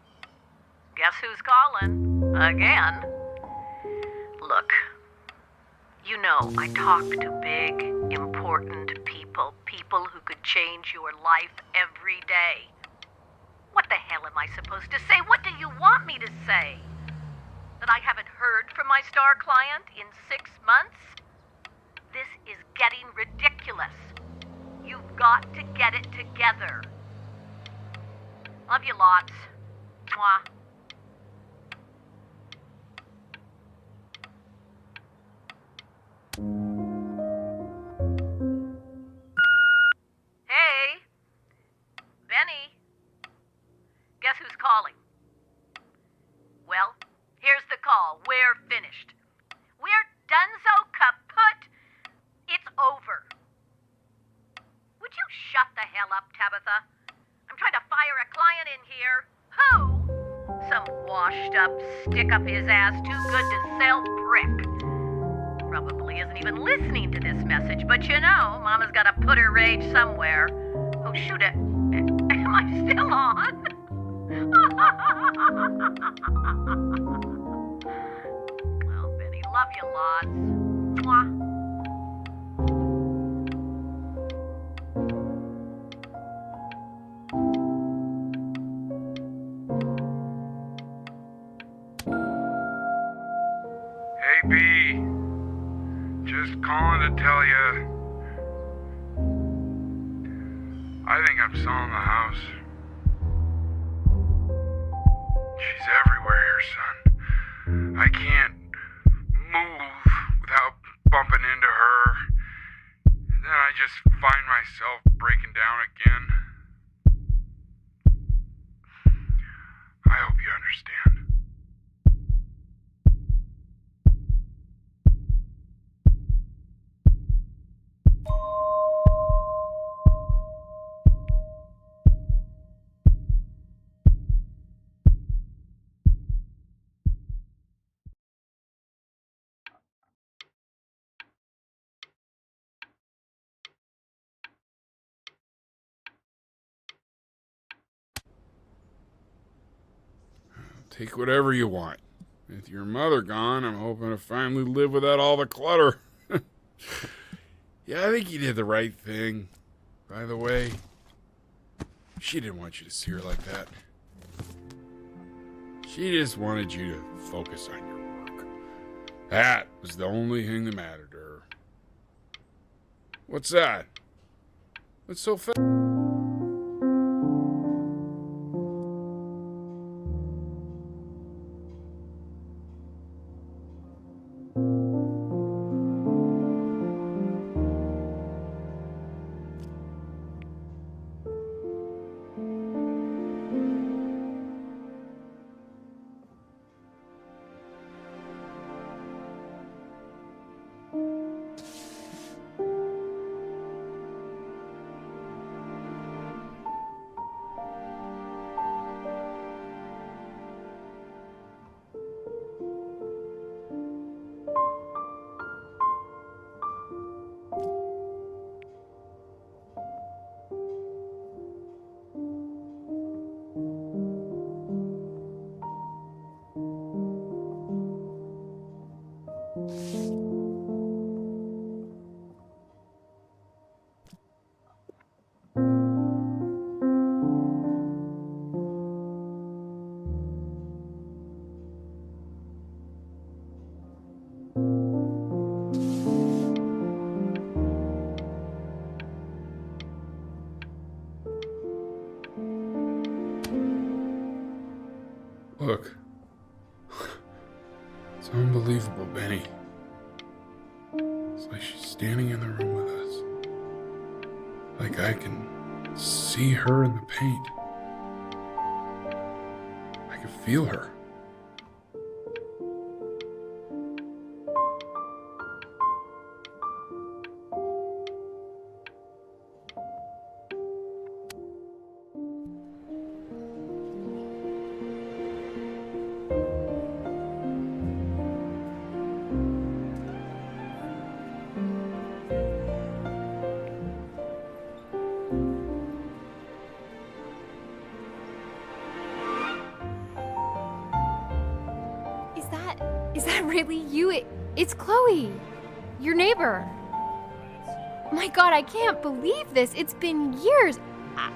Guess who's calling? Again. Look, you know I talk to big, important people. People who could change your life every day. What the hell am I supposed to say? What do you want me to say? That I haven't heard from my star client in 6 months? This is getting ridiculous. You've got to get it together. Love you lots. Mwah. Hey, Benny. Guess who's calling? Well, here's the call. We're finished. We're donezo kaput. It's over. Would you shut the hell up, Tabitha? I'm trying to fire a client in here. Who? Some washed up, stick up his ass, too good to sell prick. Probably isn't even listening to this message, but you know, Mama's gotta put her rage somewhere. Oh, shoot it. Am I still on? Oh, Benny, love you lots. Mwah. Hey, B. Just calling to tell you. I think I'm selling the house. She's everywhere here, son. I can't move without bumping into her. And then I just find myself breaking down again. I hope you understand. take whatever you want. With your mother gone, I'm hoping to finally live without all the clutter. Yeah, I think you did the right thing. By the way, she didn't want you to see her like that. She just wanted you to focus on your work. That was the only thing that mattered to her. What's that? What's so fast? Look. It's unbelievable, Benny. It's like she's standing in the room with us. Like I can see her in the paint. I can feel her. Is that really you? It's Chloe, your neighbor. My God, I can't believe this. It's been years.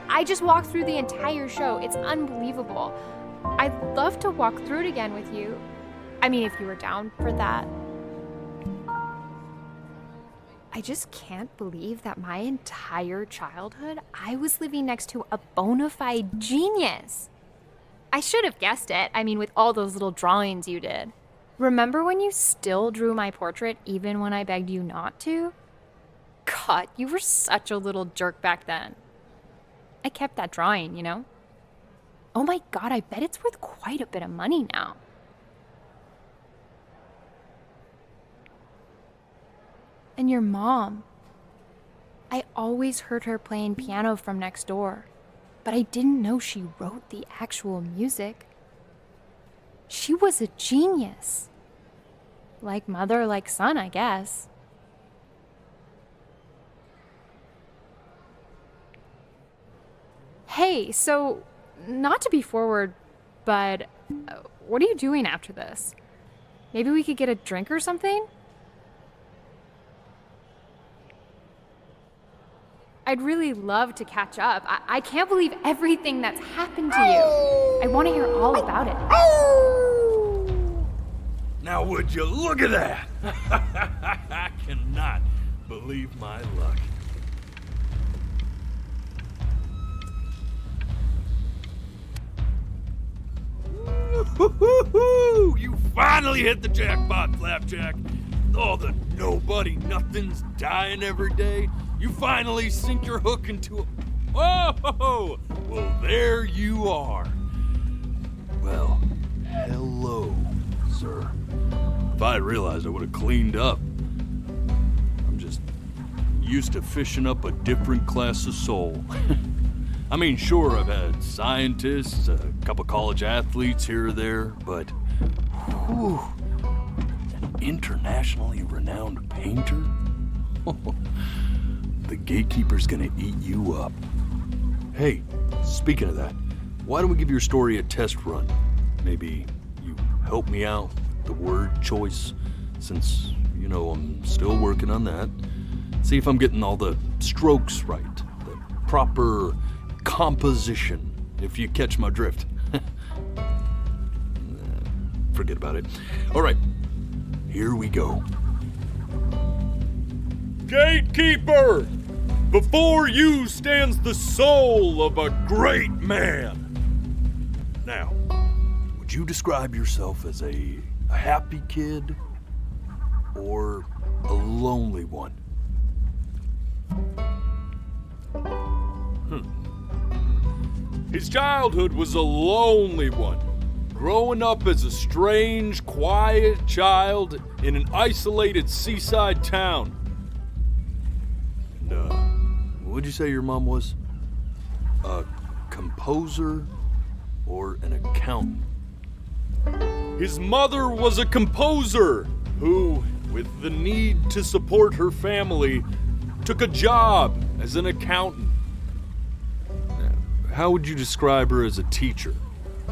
I just walked through the entire show. It's unbelievable. I'd love to walk through it again with you. I mean, if you were down for that. I just can't believe that my entire childhood, I was living next to a bona fide genius. I should have guessed it. I mean, with all those little drawings you did. Remember when you still drew my portrait even when I begged you not to? God, you were such a little jerk back then. I kept that drawing, you know? Oh my God, I bet it's worth quite a bit of money now. And your mom. I always heard her playing piano from next door, but I didn't know she wrote the actual music. She was a genius. Like mother, like son, I guess. Hey, so, not to be forward, but what are you doing after this? Maybe we could get a drink or something? I'd really love to catch up. I can't believe everything that's happened to you. I want to hear all about it. Now would you look at that? I cannot believe my luck. Woo-hoo-hoo-hoo! You finally hit the jackpot, Flapjack. All the nobody nothings dying every day. You finally sink your hook into a... Whoa! Well, there you are. Well, hello, sir. If I had realized, I would have cleaned up. I'm just used to fishing up a different class of soul. I mean, sure, I've had scientists, a couple college athletes here or there, but whew, an internationally renowned painter? The gatekeeper's gonna eat you up. Hey, speaking of that, why don't we give your story a test run? maybe you help me out with the word choice, since, you know, I'm still working on that. See if I'm getting all the strokes right, the proper composition, if you catch my drift. Forget about it. All right, here we go. Gatekeeper! Before you stands the soul of a great man. Now, would you describe yourself as a happy kid or a lonely one? His childhood was a lonely one, growing up as a strange, quiet child in an isolated seaside town. And, what'd you say your mom was? A composer or an accountant? His mother was a composer who, with the need to support her family, took a job as an accountant. How would you describe her as a teacher?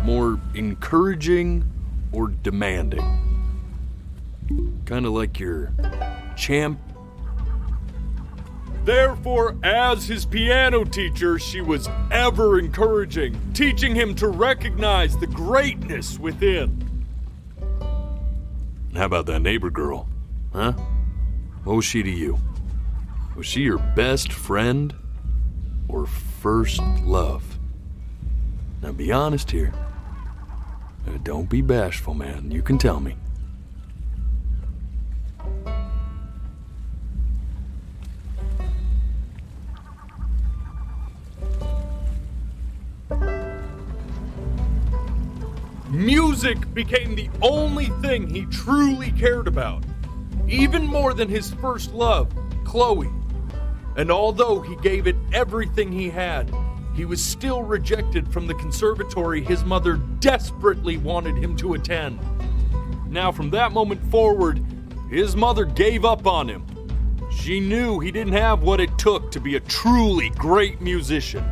More encouraging or demanding? Kind of like your champ. Therefore, as his piano teacher, she was ever encouraging, teaching him to recognize the greatness within. How about that neighbor girl? Huh? What was she to you? Was she your best friend or first love? Now be honest here. Don't be bashful, man. You can tell me. Music became the only thing he truly cared about, even more than his first love, Chloe. And although he gave it everything he had, he was still rejected from the conservatory his mother desperately wanted him to attend. Now, from that moment forward, his mother gave up on him. She knew he didn't have what it took to be a truly great musician.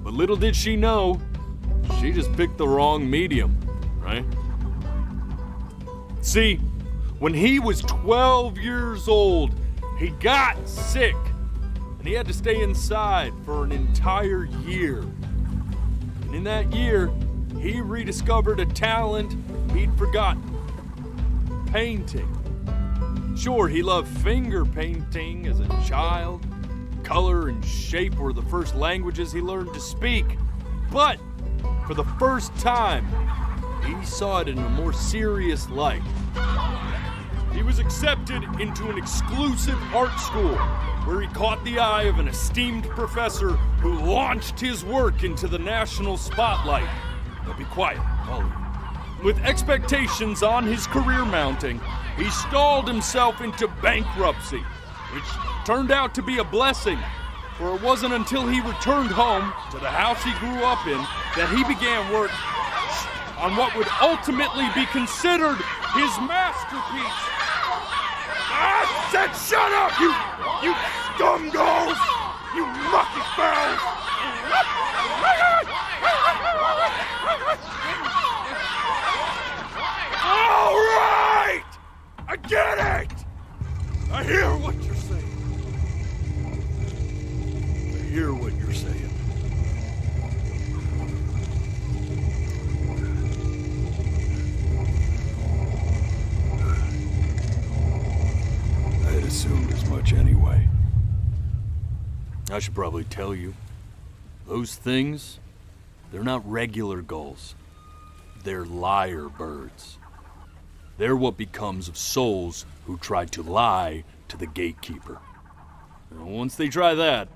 But little did she know, she just picked the wrong medium, right? See, when he was 12 years old, he got sick, and he had to stay inside for an entire year. And in that year, he rediscovered a talent he'd forgotten: painting. Sure, he loved finger painting as a child. Color and shape were the first languages he learned to speak. But for the first time, he saw it in a more serious light. He was accepted into an exclusive art school where he caught the eye of an esteemed professor who launched his work into the national spotlight. Now be quiet, all of you. With expectations on his career mounting, he stalled himself into bankruptcy, which turned out to be a blessing, for it wasn't until he returned home to the house he grew up in that he began work on what would ultimately be considered his masterpiece. I said shut up, you scumballs! You mucky fowls! All right! I get it! I hear what you're saying. I hear what you're saying. I had assumed as much anyway. I should probably tell you, those things, they're not regular gulls. They're lyre birds. They're what becomes of souls who try to lie to the gatekeeper. And once they try that,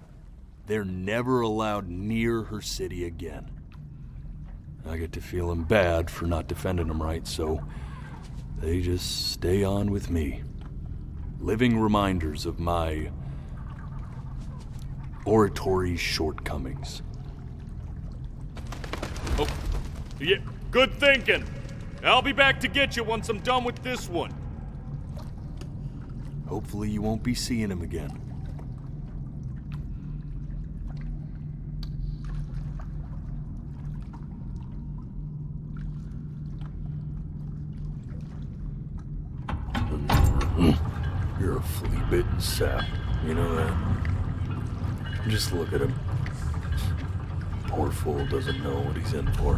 they're never allowed near her city again. I get to feeling bad for not defending them right, so they just stay on with me. Living reminders of my oratory shortcomings. Oh, yeah, good thinking. I'll be back to get you once I'm done with this one. Hopefully you won't be seeing him again. You're a flea-bitten sap. You know that? Just look at him. Poor fool doesn't know what he's in for.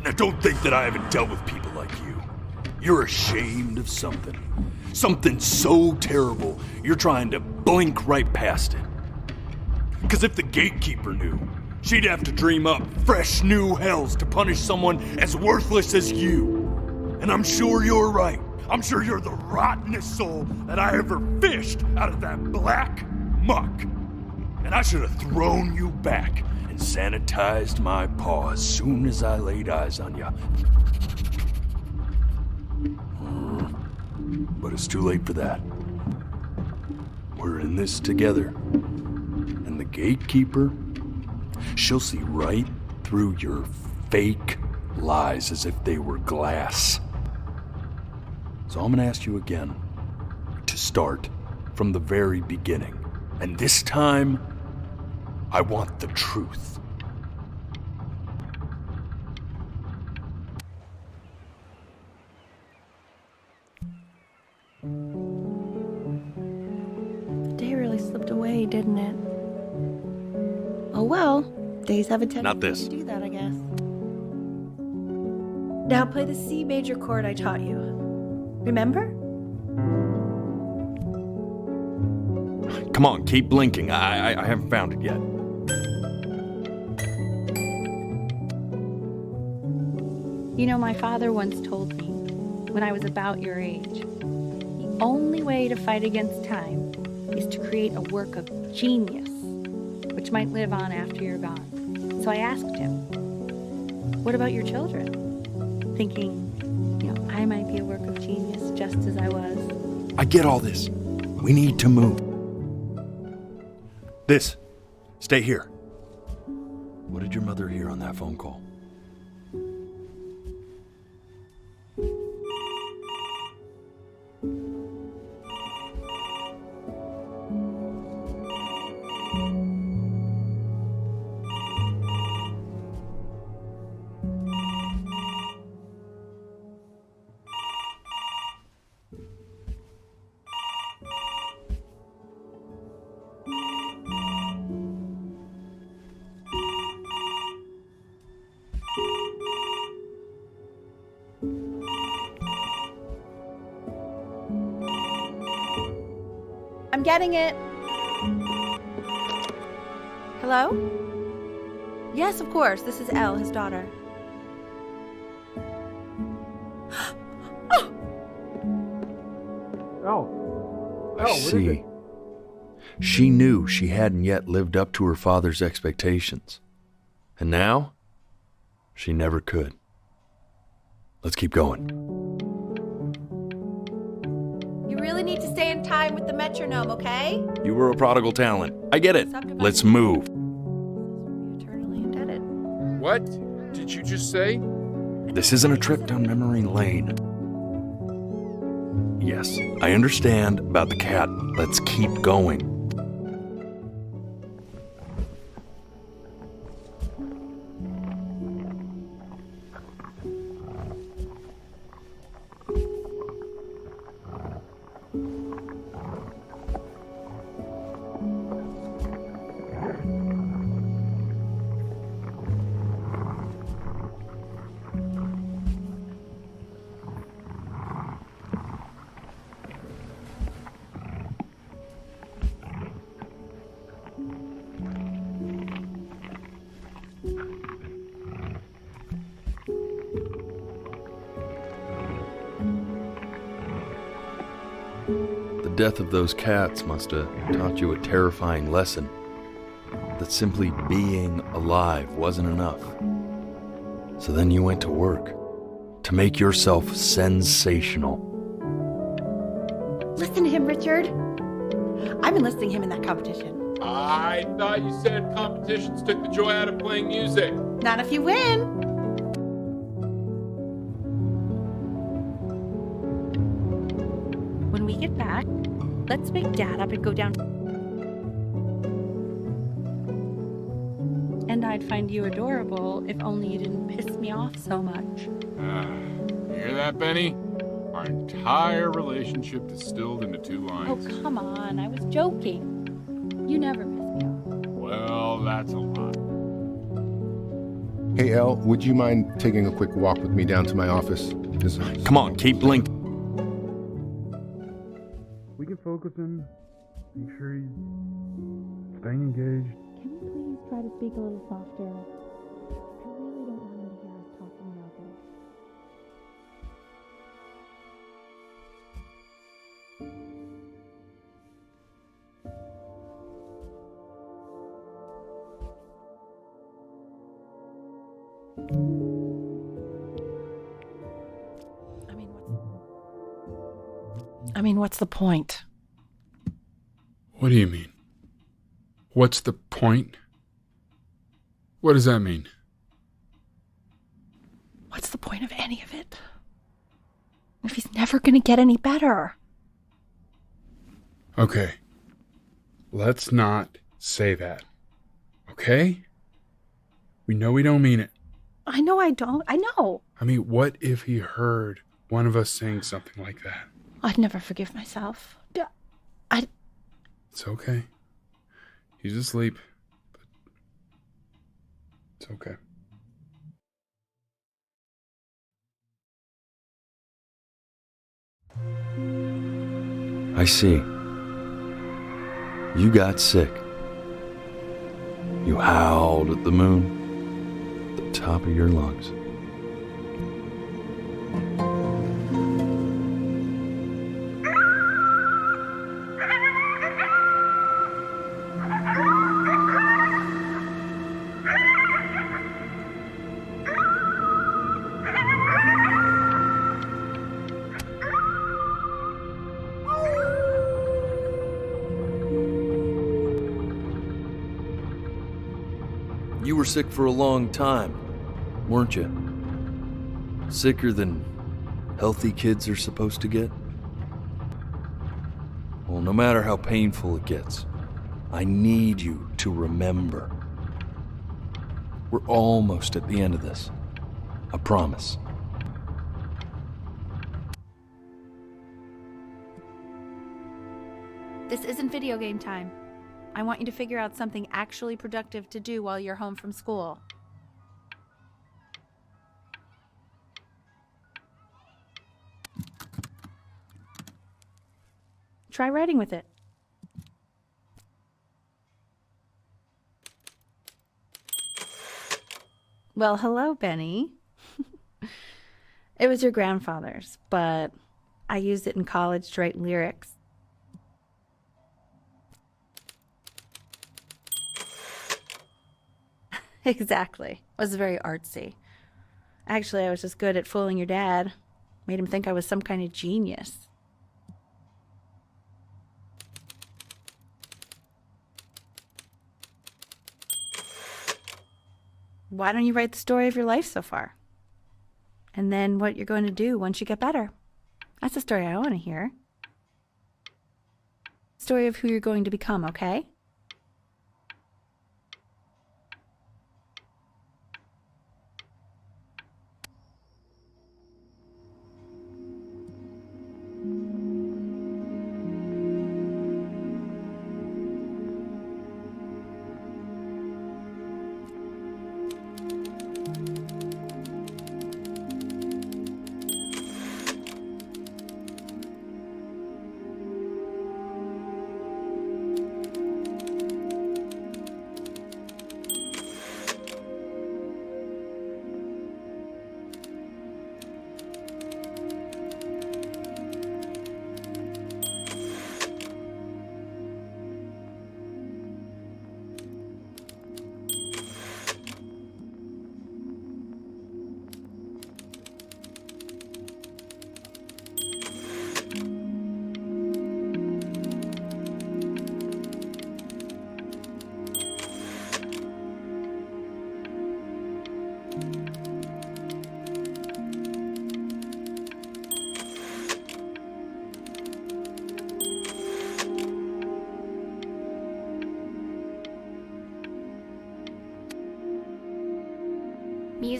Now don't think that I haven't dealt with people like you. You're ashamed of something. Something so terrible, you're trying to blink right past it. Because if the gatekeeper knew, she'd have to dream up fresh new hells to punish someone as worthless as you. And I'm sure you're right. I'm sure you're the rottenest soul that I ever fished out of that black muck. And I should have thrown you back and sanitized my paw as soon as I laid eyes on you. But it's too late for that. We're in this together. And the gatekeeper, she'll see right through your fake lies as if they were glass. So I'm gonna ask you again to start from the very beginning. And this time, I want the truth. The day really slipped away, didn't it? Oh well, days have a tendency Not this. to do that, I guess. Now play the C major chord I taught you. Remember? Come on, keep blinking. I haven't found it yet. You know, my father once told me, when I was about your age, the only way to fight against time is to create a work of genius, which might live on after you're gone. So I asked him, what about your children? Thinking, I might be a work of genius just as I was. I get all this. We need to move. This. Stay here. What did your mother hear on that phone call? I'm getting it. Hello? Yes, of course. This is Elle, his daughter. I see. She knew she hadn't yet lived up to her father's expectations. And now, she never could. Let's keep going. You really need to stay in time with the metronome, okay? You were a prodigal talent. I get it. Let's move. Eternally indebted. What did you just say? This isn't a trip down memory lane. Yes, I understand about the cat. Let's keep going. The death of those cats must have taught you a terrifying lesson. That simply being alive wasn't enough. So then you went to work to make yourself sensational. Listen to him, Richard. I'm enlisting him in that competition. I thought you said competitions took the joy out of playing music. Not if you win. we get back, let's wake Dad up and go down. And I'd find you adorable if only you didn't piss me off so much. You hear that, Benny? Our entire relationship distilled into 2 Oh, lines. come on. I was joking. You never piss me off. Well, that's a lot. Hey, Elle, would you mind taking a quick walk with me down to my office? Come on, keep blinking. We can focus in, make sure he's staying engaged. Can we please try to speak a little softer? I really don't want him to hear us talking about this. I mean, what's the point? What do you mean? What's the point? What does that mean? What's the point of any of it? If he's never going to get any better. Okay. Let's not say that. Okay? We know we don't mean it. I know I don't. I know. I mean, what if he heard one of us saying something like that? I'd never forgive myself. It's okay. He's asleep. But it's okay. I see. You got sick. You howled at the moon, at the top of your lungs. You were sick for a long time, weren't you? Sicker than healthy kids are supposed to get? Well, no matter how painful it gets, I need you to remember. We're almost at the end of this. I promise. This isn't video game time. I want you to figure out something actually productive to do while you're home from school. Try writing with it. Well, hello, Benny. It was your grandfather's, but I used it in college to write lyrics. Exactly. It was very artsy. Actually, I was just good at fooling your dad. Made him think I was some kind of genius. Why don't you write the story of your life so far? And then what you're going to do once you get better. That's the story I want to hear. Story of who you're going to become, okay?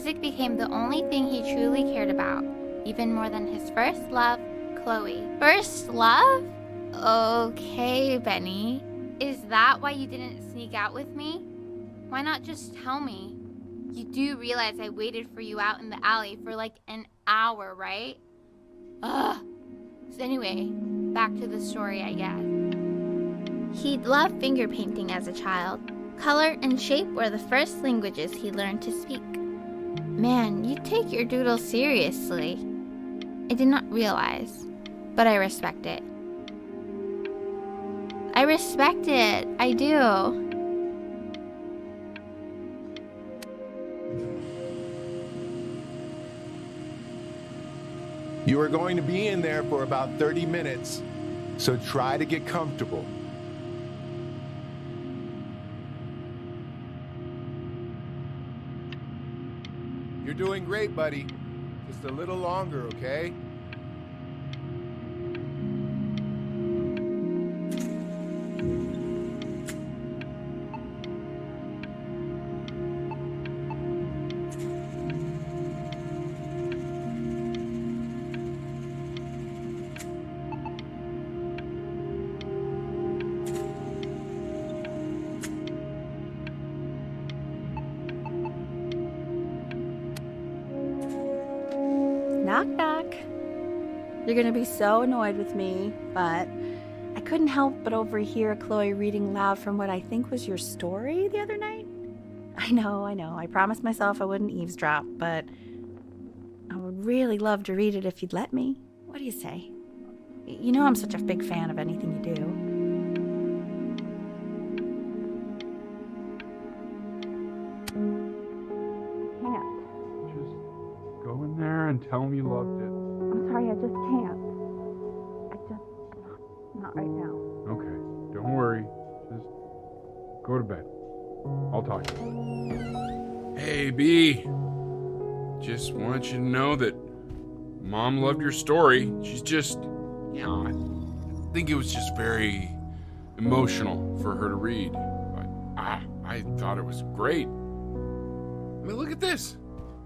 music became the only thing he truly cared about, even more than his first love, Chloe. First love? Okay, Benny. Is that why you didn't sneak out with me? Why not just tell me? You do realize I waited for you out in the alley for like an hour, right? Ugh. So anyway, back to the story, I guess. He'd loved finger painting as a child. Color and shape were the first languages he learned to speak. Man, you take your doodle seriously. I did not realize, but I respect it. I respect it. I do. You are going to be in there for about 30 minutes, so try to get comfortable. You're doing great, buddy. Just a little longer, okay? Knock, knock. You're gonna be so annoyed with me, but I couldn't help but overhear Chloe reading loud from what I think was your story the other night. I know. I promised myself I wouldn't eavesdrop, but I would really love to read it if you'd let me. What do you say? You know I'm such a big fan of anything you do. Go in there and tell him you loved it. I'm sorry, I just can't. Not right now. Okay, don't worry. Just go to bed. I'll talk to you. Hey, B. Just want you to know that Mom loved your story. She's just, I think it was just very emotional for her to read. But I thought it was great. I mean, look at this.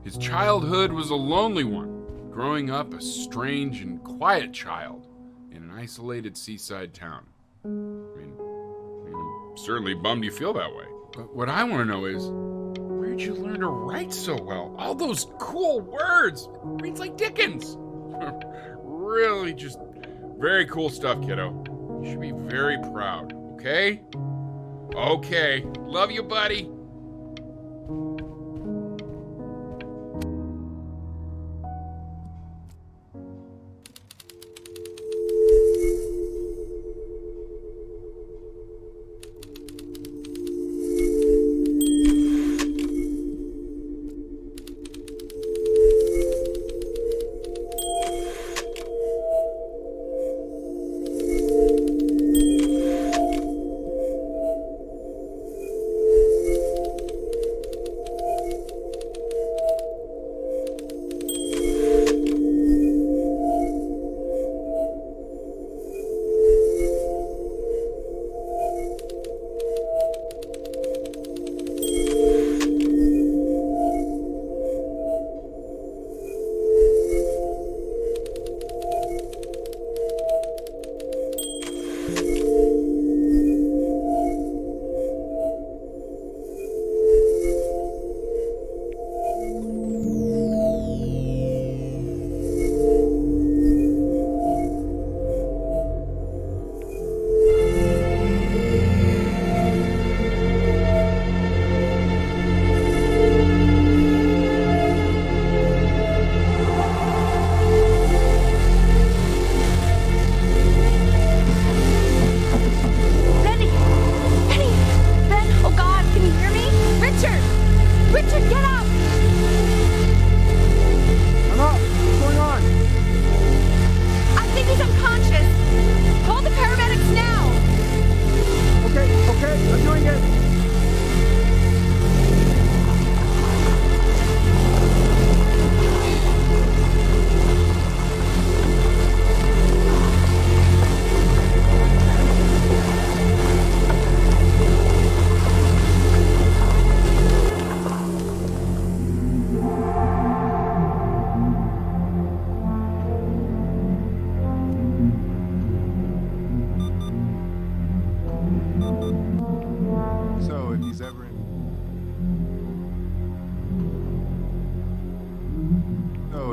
His childhood was a lonely one, growing up a strange and quiet child in an isolated seaside town. I mean, I'm certainly bummed you feel that way. But what I want to know is, where'd you learn to write so well? All those cool words. Reads like Dickens. Really just very cool stuff, kiddo. You should be very proud, okay? Okay. Love you, buddy.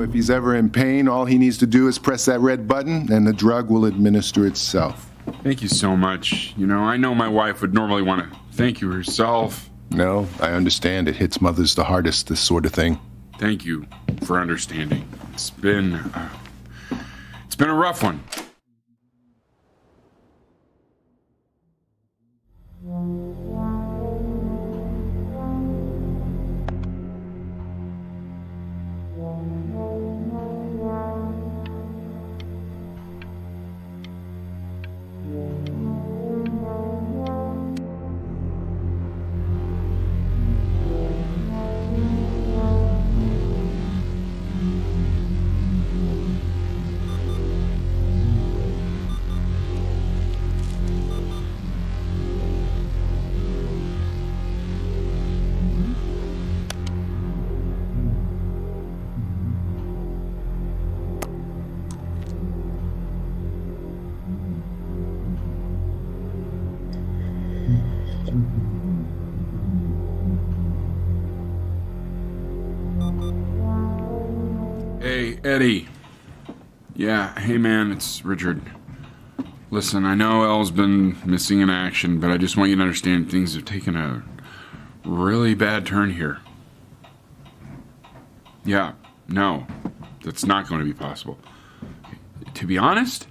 if he's ever in pain, all he needs to do is press that red button and the drug will administer itself. Thank you so much. You know, I know my wife would normally want to thank you herself. No, I understand. It hits mothers the hardest, this sort of thing. Thank you for understanding. It's been a rough one. Hey, Eddie. Yeah, hey man, it's Richard. Listen, I know Elle's been missing in action, but I just want you to understand things have taken a really bad turn here. Yeah, no, that's not going to be possible. To be honest,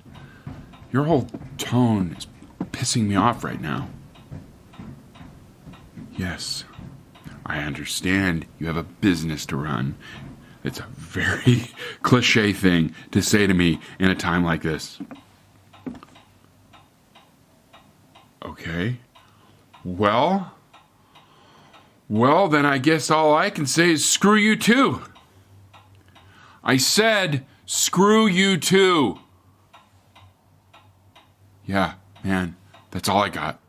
your whole tone is pissing me off right now. Yes, I understand you have a business to run. It's a very cliche thing to say to me in a time like this. Okay. Well, then I guess all I can say is screw you too. I said screw you too. Yeah, man, that's all I got.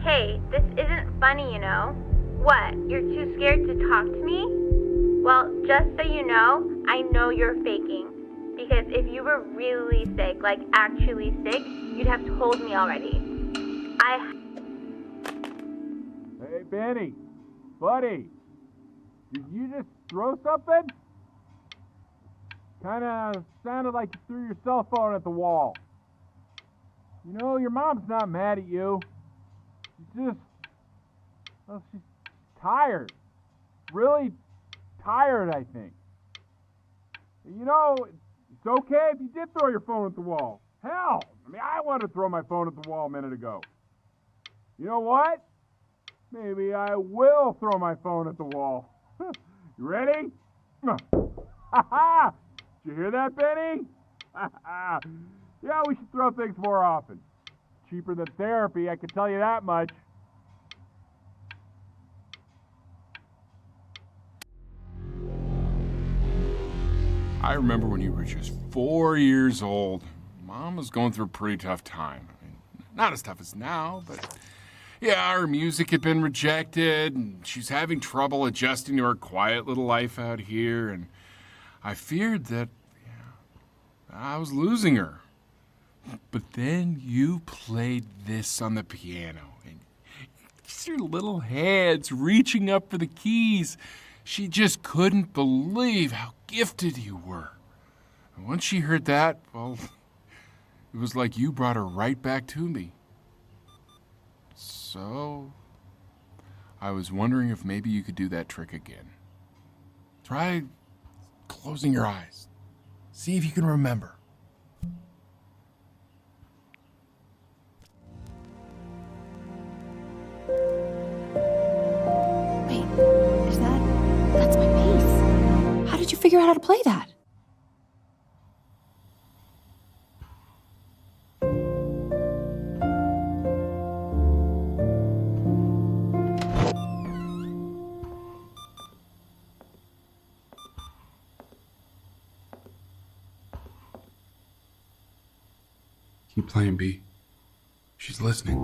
Hey, this isn't funny, you know. What, you're too scared to talk to me? Well, just so you know, I know you're faking. Because if you were really sick, like actually sick, you'd have told me already. Hey, Benny. Buddy. Did you just throw something? Kinda sounded like you threw your cell phone at the wall. You know, your mom's not mad at you. She's tired. Really tired, I think. You know, it's okay if you did throw your phone at the wall. Hell, I mean, I wanted to throw my phone at the wall a minute ago. You know what? Maybe I will throw my phone at the wall. You ready? Ha-ha! Did you hear that, Benny? Yeah, we should throw things more often. Cheaper than therapy, I can tell you that much. I remember when you were just 4 years old. Mom was going through a pretty tough time. I mean, not as tough as now, but yeah, her music had been rejected, and she's having trouble adjusting to her quiet little life out here, and I feared that I was losing her. But then you played this on the piano, and just your little hands reaching up for the keys. She just couldn't believe how gifted you were. And once she heard that, well, it was like you brought her right back to me. So, I was wondering if maybe you could do that trick again. Try closing your eyes. See if you can remember. Wait, that's my bass. How did you figure out how to play that? Keep playing, B. She's listening.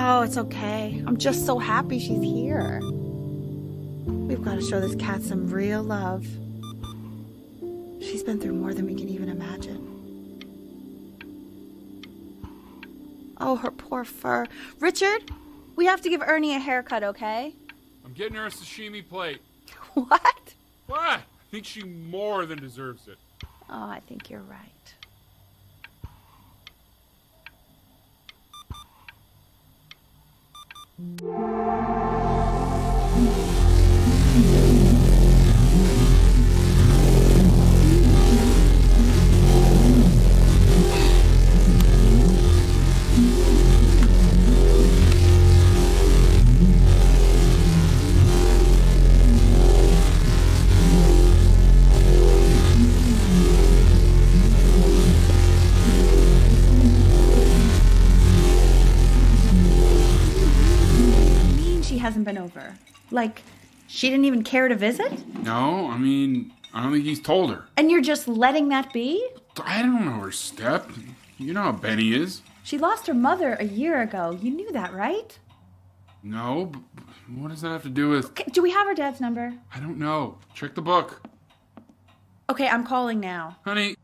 Oh, it's okay. I'm just so happy she's here. We've got to show this cat some real love. She's been through more than we can even imagine. Oh, her poor fur. Richard, we have to give Ernie a haircut, okay? I'm getting her a sashimi plate. What? What? I think she more than deserves it. Oh, I think you're right. Hasn't been over. Like, she didn't even care to visit? No, I mean, I don't think he's told her. And you're just letting that be? I don't know her step. You know how Benny is. She lost her mother a year ago. You knew that, right? No, but what does that have to do with... Okay, do we have her dad's number? I don't know. Check the book. Okay, I'm calling now. Honey.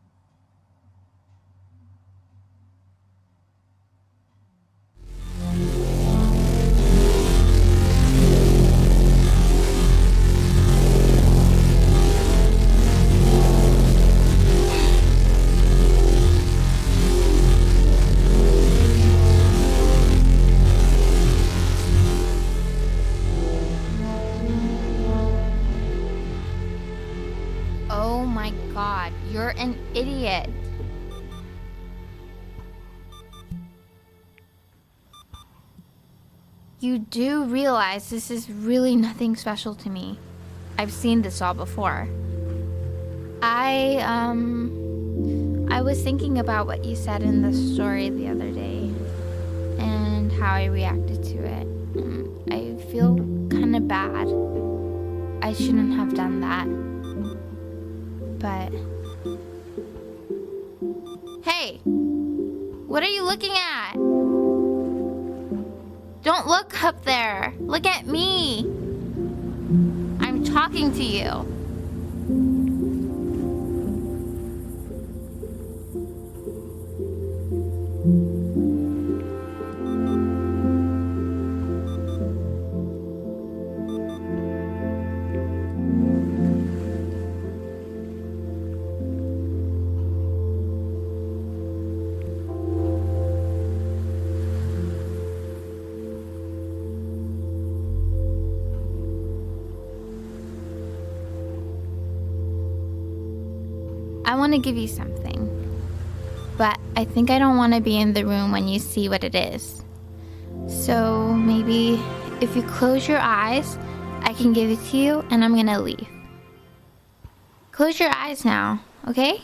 Oh my god, you're an idiot. You do realize this is really nothing special to me. I've seen this all before. I was thinking about what you said in the story the other day and how I reacted to it. I feel kind of bad. I shouldn't have done that. But... Hey! What are you looking at? Don't look up there. Look at me. I'm talking to you. I want to give you something, but I think I don't want to be in the room when you see what it is. So maybe if you close your eyes, I can give it to you and I'm gonna leave. Close your eyes now, okay?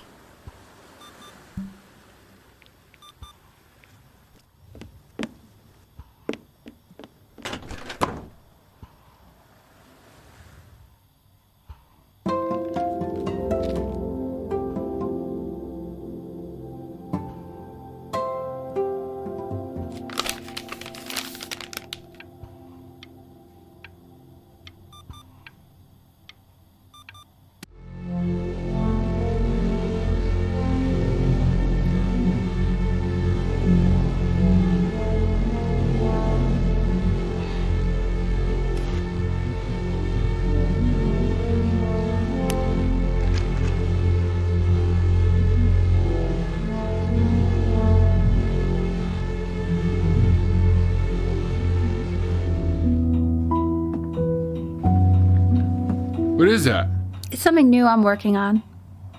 What is that? It's something new I'm working on.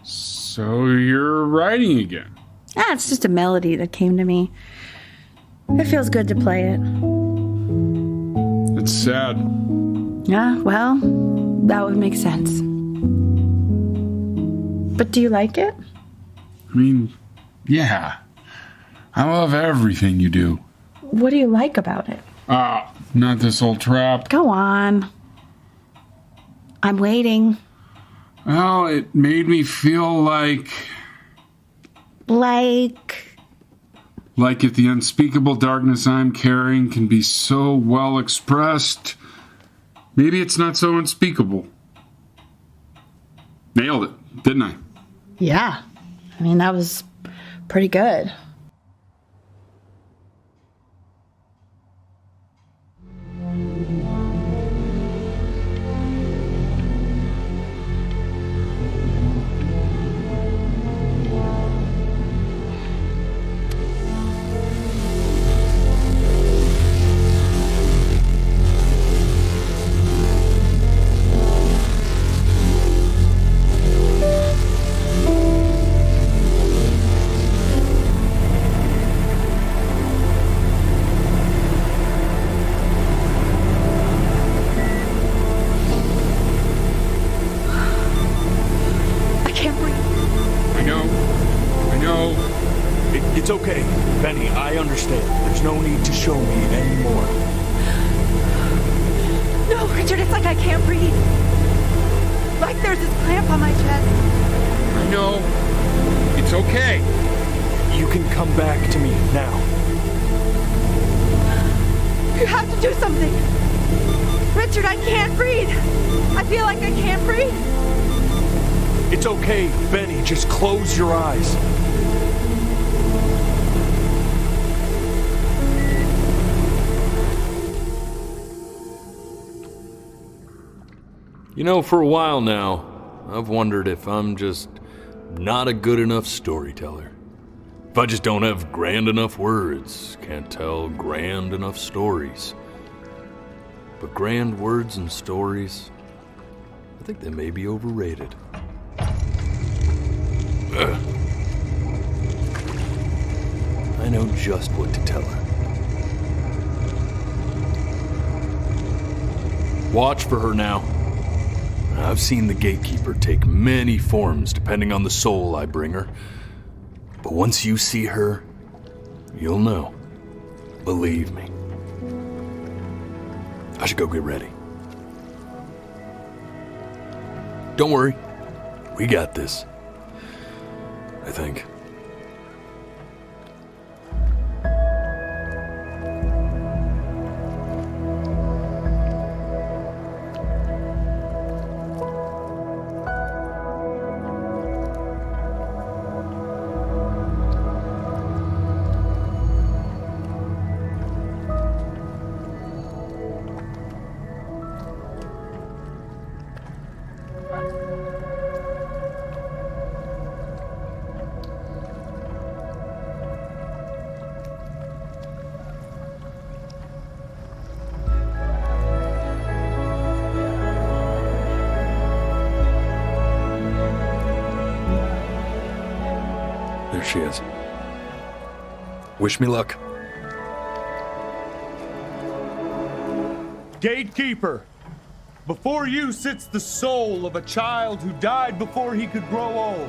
So you're writing again? Ah, it's just a melody that came to me. It feels good to play it. It's sad. Yeah, well, that would make sense. But do you like it? I mean, yeah. I love everything you do. What do you like about it? Not this old trap. Go on. I'm waiting. Well, it made me feel like... Like... Like if the unspeakable darkness I'm carrying can be so well expressed, maybe it's not so unspeakable. Nailed it, didn't I? Yeah. I mean, that was pretty good. It's okay, Benny, I understand. There's no need to show me anymore. No, Richard, it's like I can't breathe. Like there's this clamp on my chest. I know. It's okay. You can come back to me now. You have to do something. Richard, I can't breathe. I feel like I can't breathe. It's okay, Benny, just close your eyes. You know, for a while now, I've wondered if I'm just not a good enough storyteller. If I just don't have grand enough words, can't tell grand enough stories. But grand words and stories, I think they may be overrated. I know just what to tell her. Watch for her now. I've seen the gatekeeper take many forms depending on the soul I bring her. But once you see her, you'll know. Believe me. I should go get ready. Don't worry. We got this. I think. There she is. Wish me luck. Gatekeeper, before you sits the soul of a child who died before he could grow old.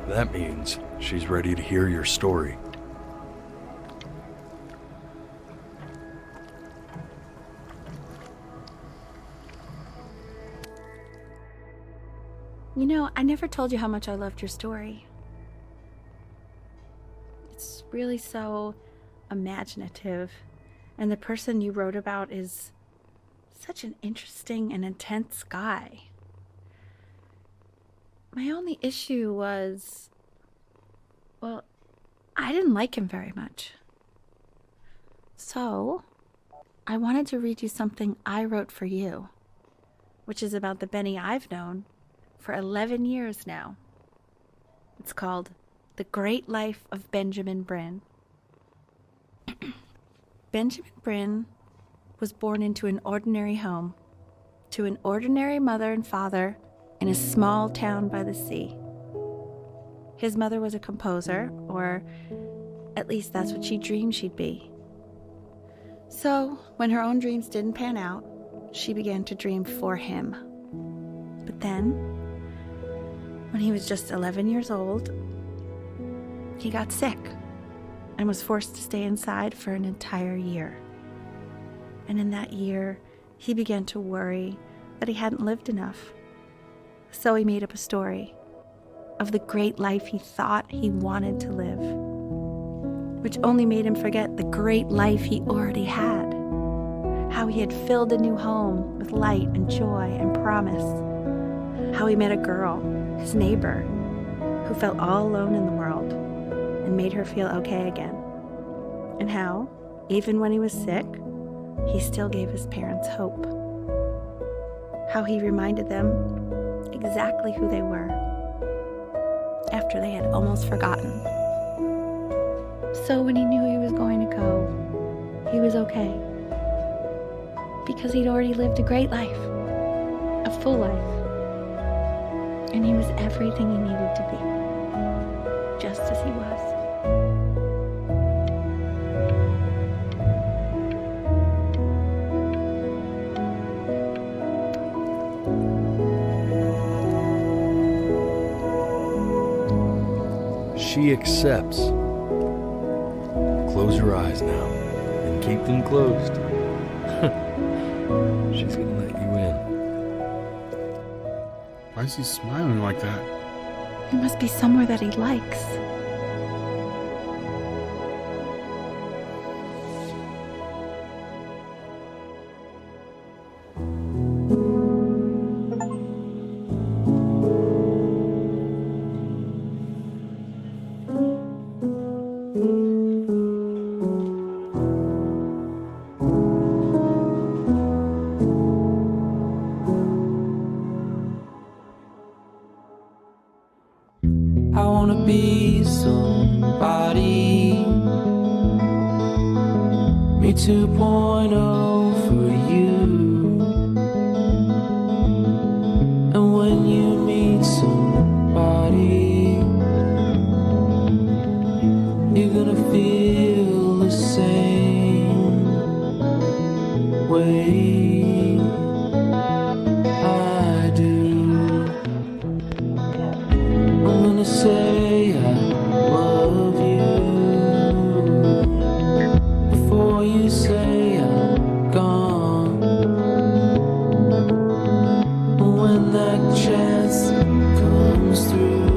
That means she's ready to hear your story. You know, I never told you how much I loved your story. It's really so imaginative, and the person you wrote about is such an interesting and intense guy. My only issue was, well, I didn't like him very much. So, I wanted to read you something I wrote for you, which is about the Benny I've known for 11 years now. It's called The Great Life of Benjamin Brin. Benjamin Brin was born into an ordinary home, to an ordinary mother and father in a small town by the sea. His mother was a composer, or at least that's what she dreamed she'd be. So, when her own dreams didn't pan out, she began to dream for him. But then, when he was just 11 years old, he got sick and was forced to stay inside for an entire year. And in that year, he began to worry that he hadn't lived enough. So he made up a story. of the great life he thought he wanted to live, which only made him forget the great life he already had, how he had filled a new home with light and joy and promise, how he met a girl, his neighbor, who felt all alone in the world and made her feel okay again, and how, even when he was sick, he still gave his parents hope, how he reminded them exactly who they were after they had almost forgotten. So when he knew he was going to go, he was okay, because he'd already lived a great life, a full life, and he was everything he needed to be, just as he was. She accepts. Close your eyes now and keep them closed. She's gonna let you in. Why is he smiling like that? He must be somewhere that he likes. I wanna be somebody. Me 2.0 for you. And when you meet somebody, you're gonna feel the same way I do. I'm gonna say I love you before you say I'm gone. And when that chance comes through,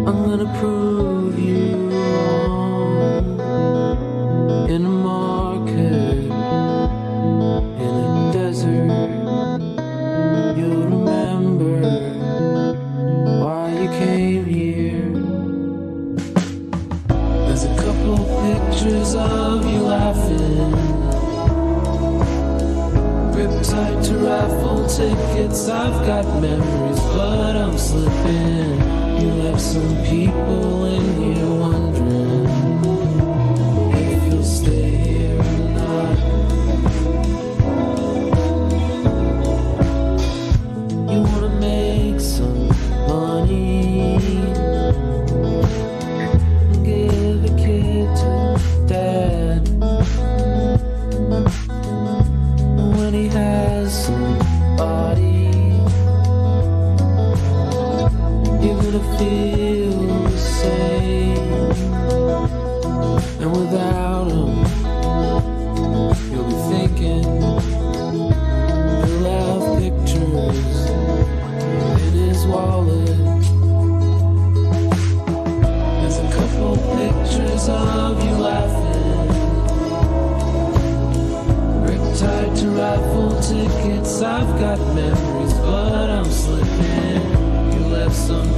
I'm gonna prove you wrong. In a market, in a desert, you'll remember why you came here. There's a couple pictures of you laughing, gripped tight to raffle tickets. I've got memories, but I'm slipping. You left some people in here wondering if you'll stay here or not. You wanna make some money, give a kid to dad. When he has somebody, you're gonna feel the same. And without him, you'll be thinking he'll have pictures in his wallet. There's a couple pictures of you laughing, gripped tight to raffle tickets. I've got memories, but I'm slipping. You left some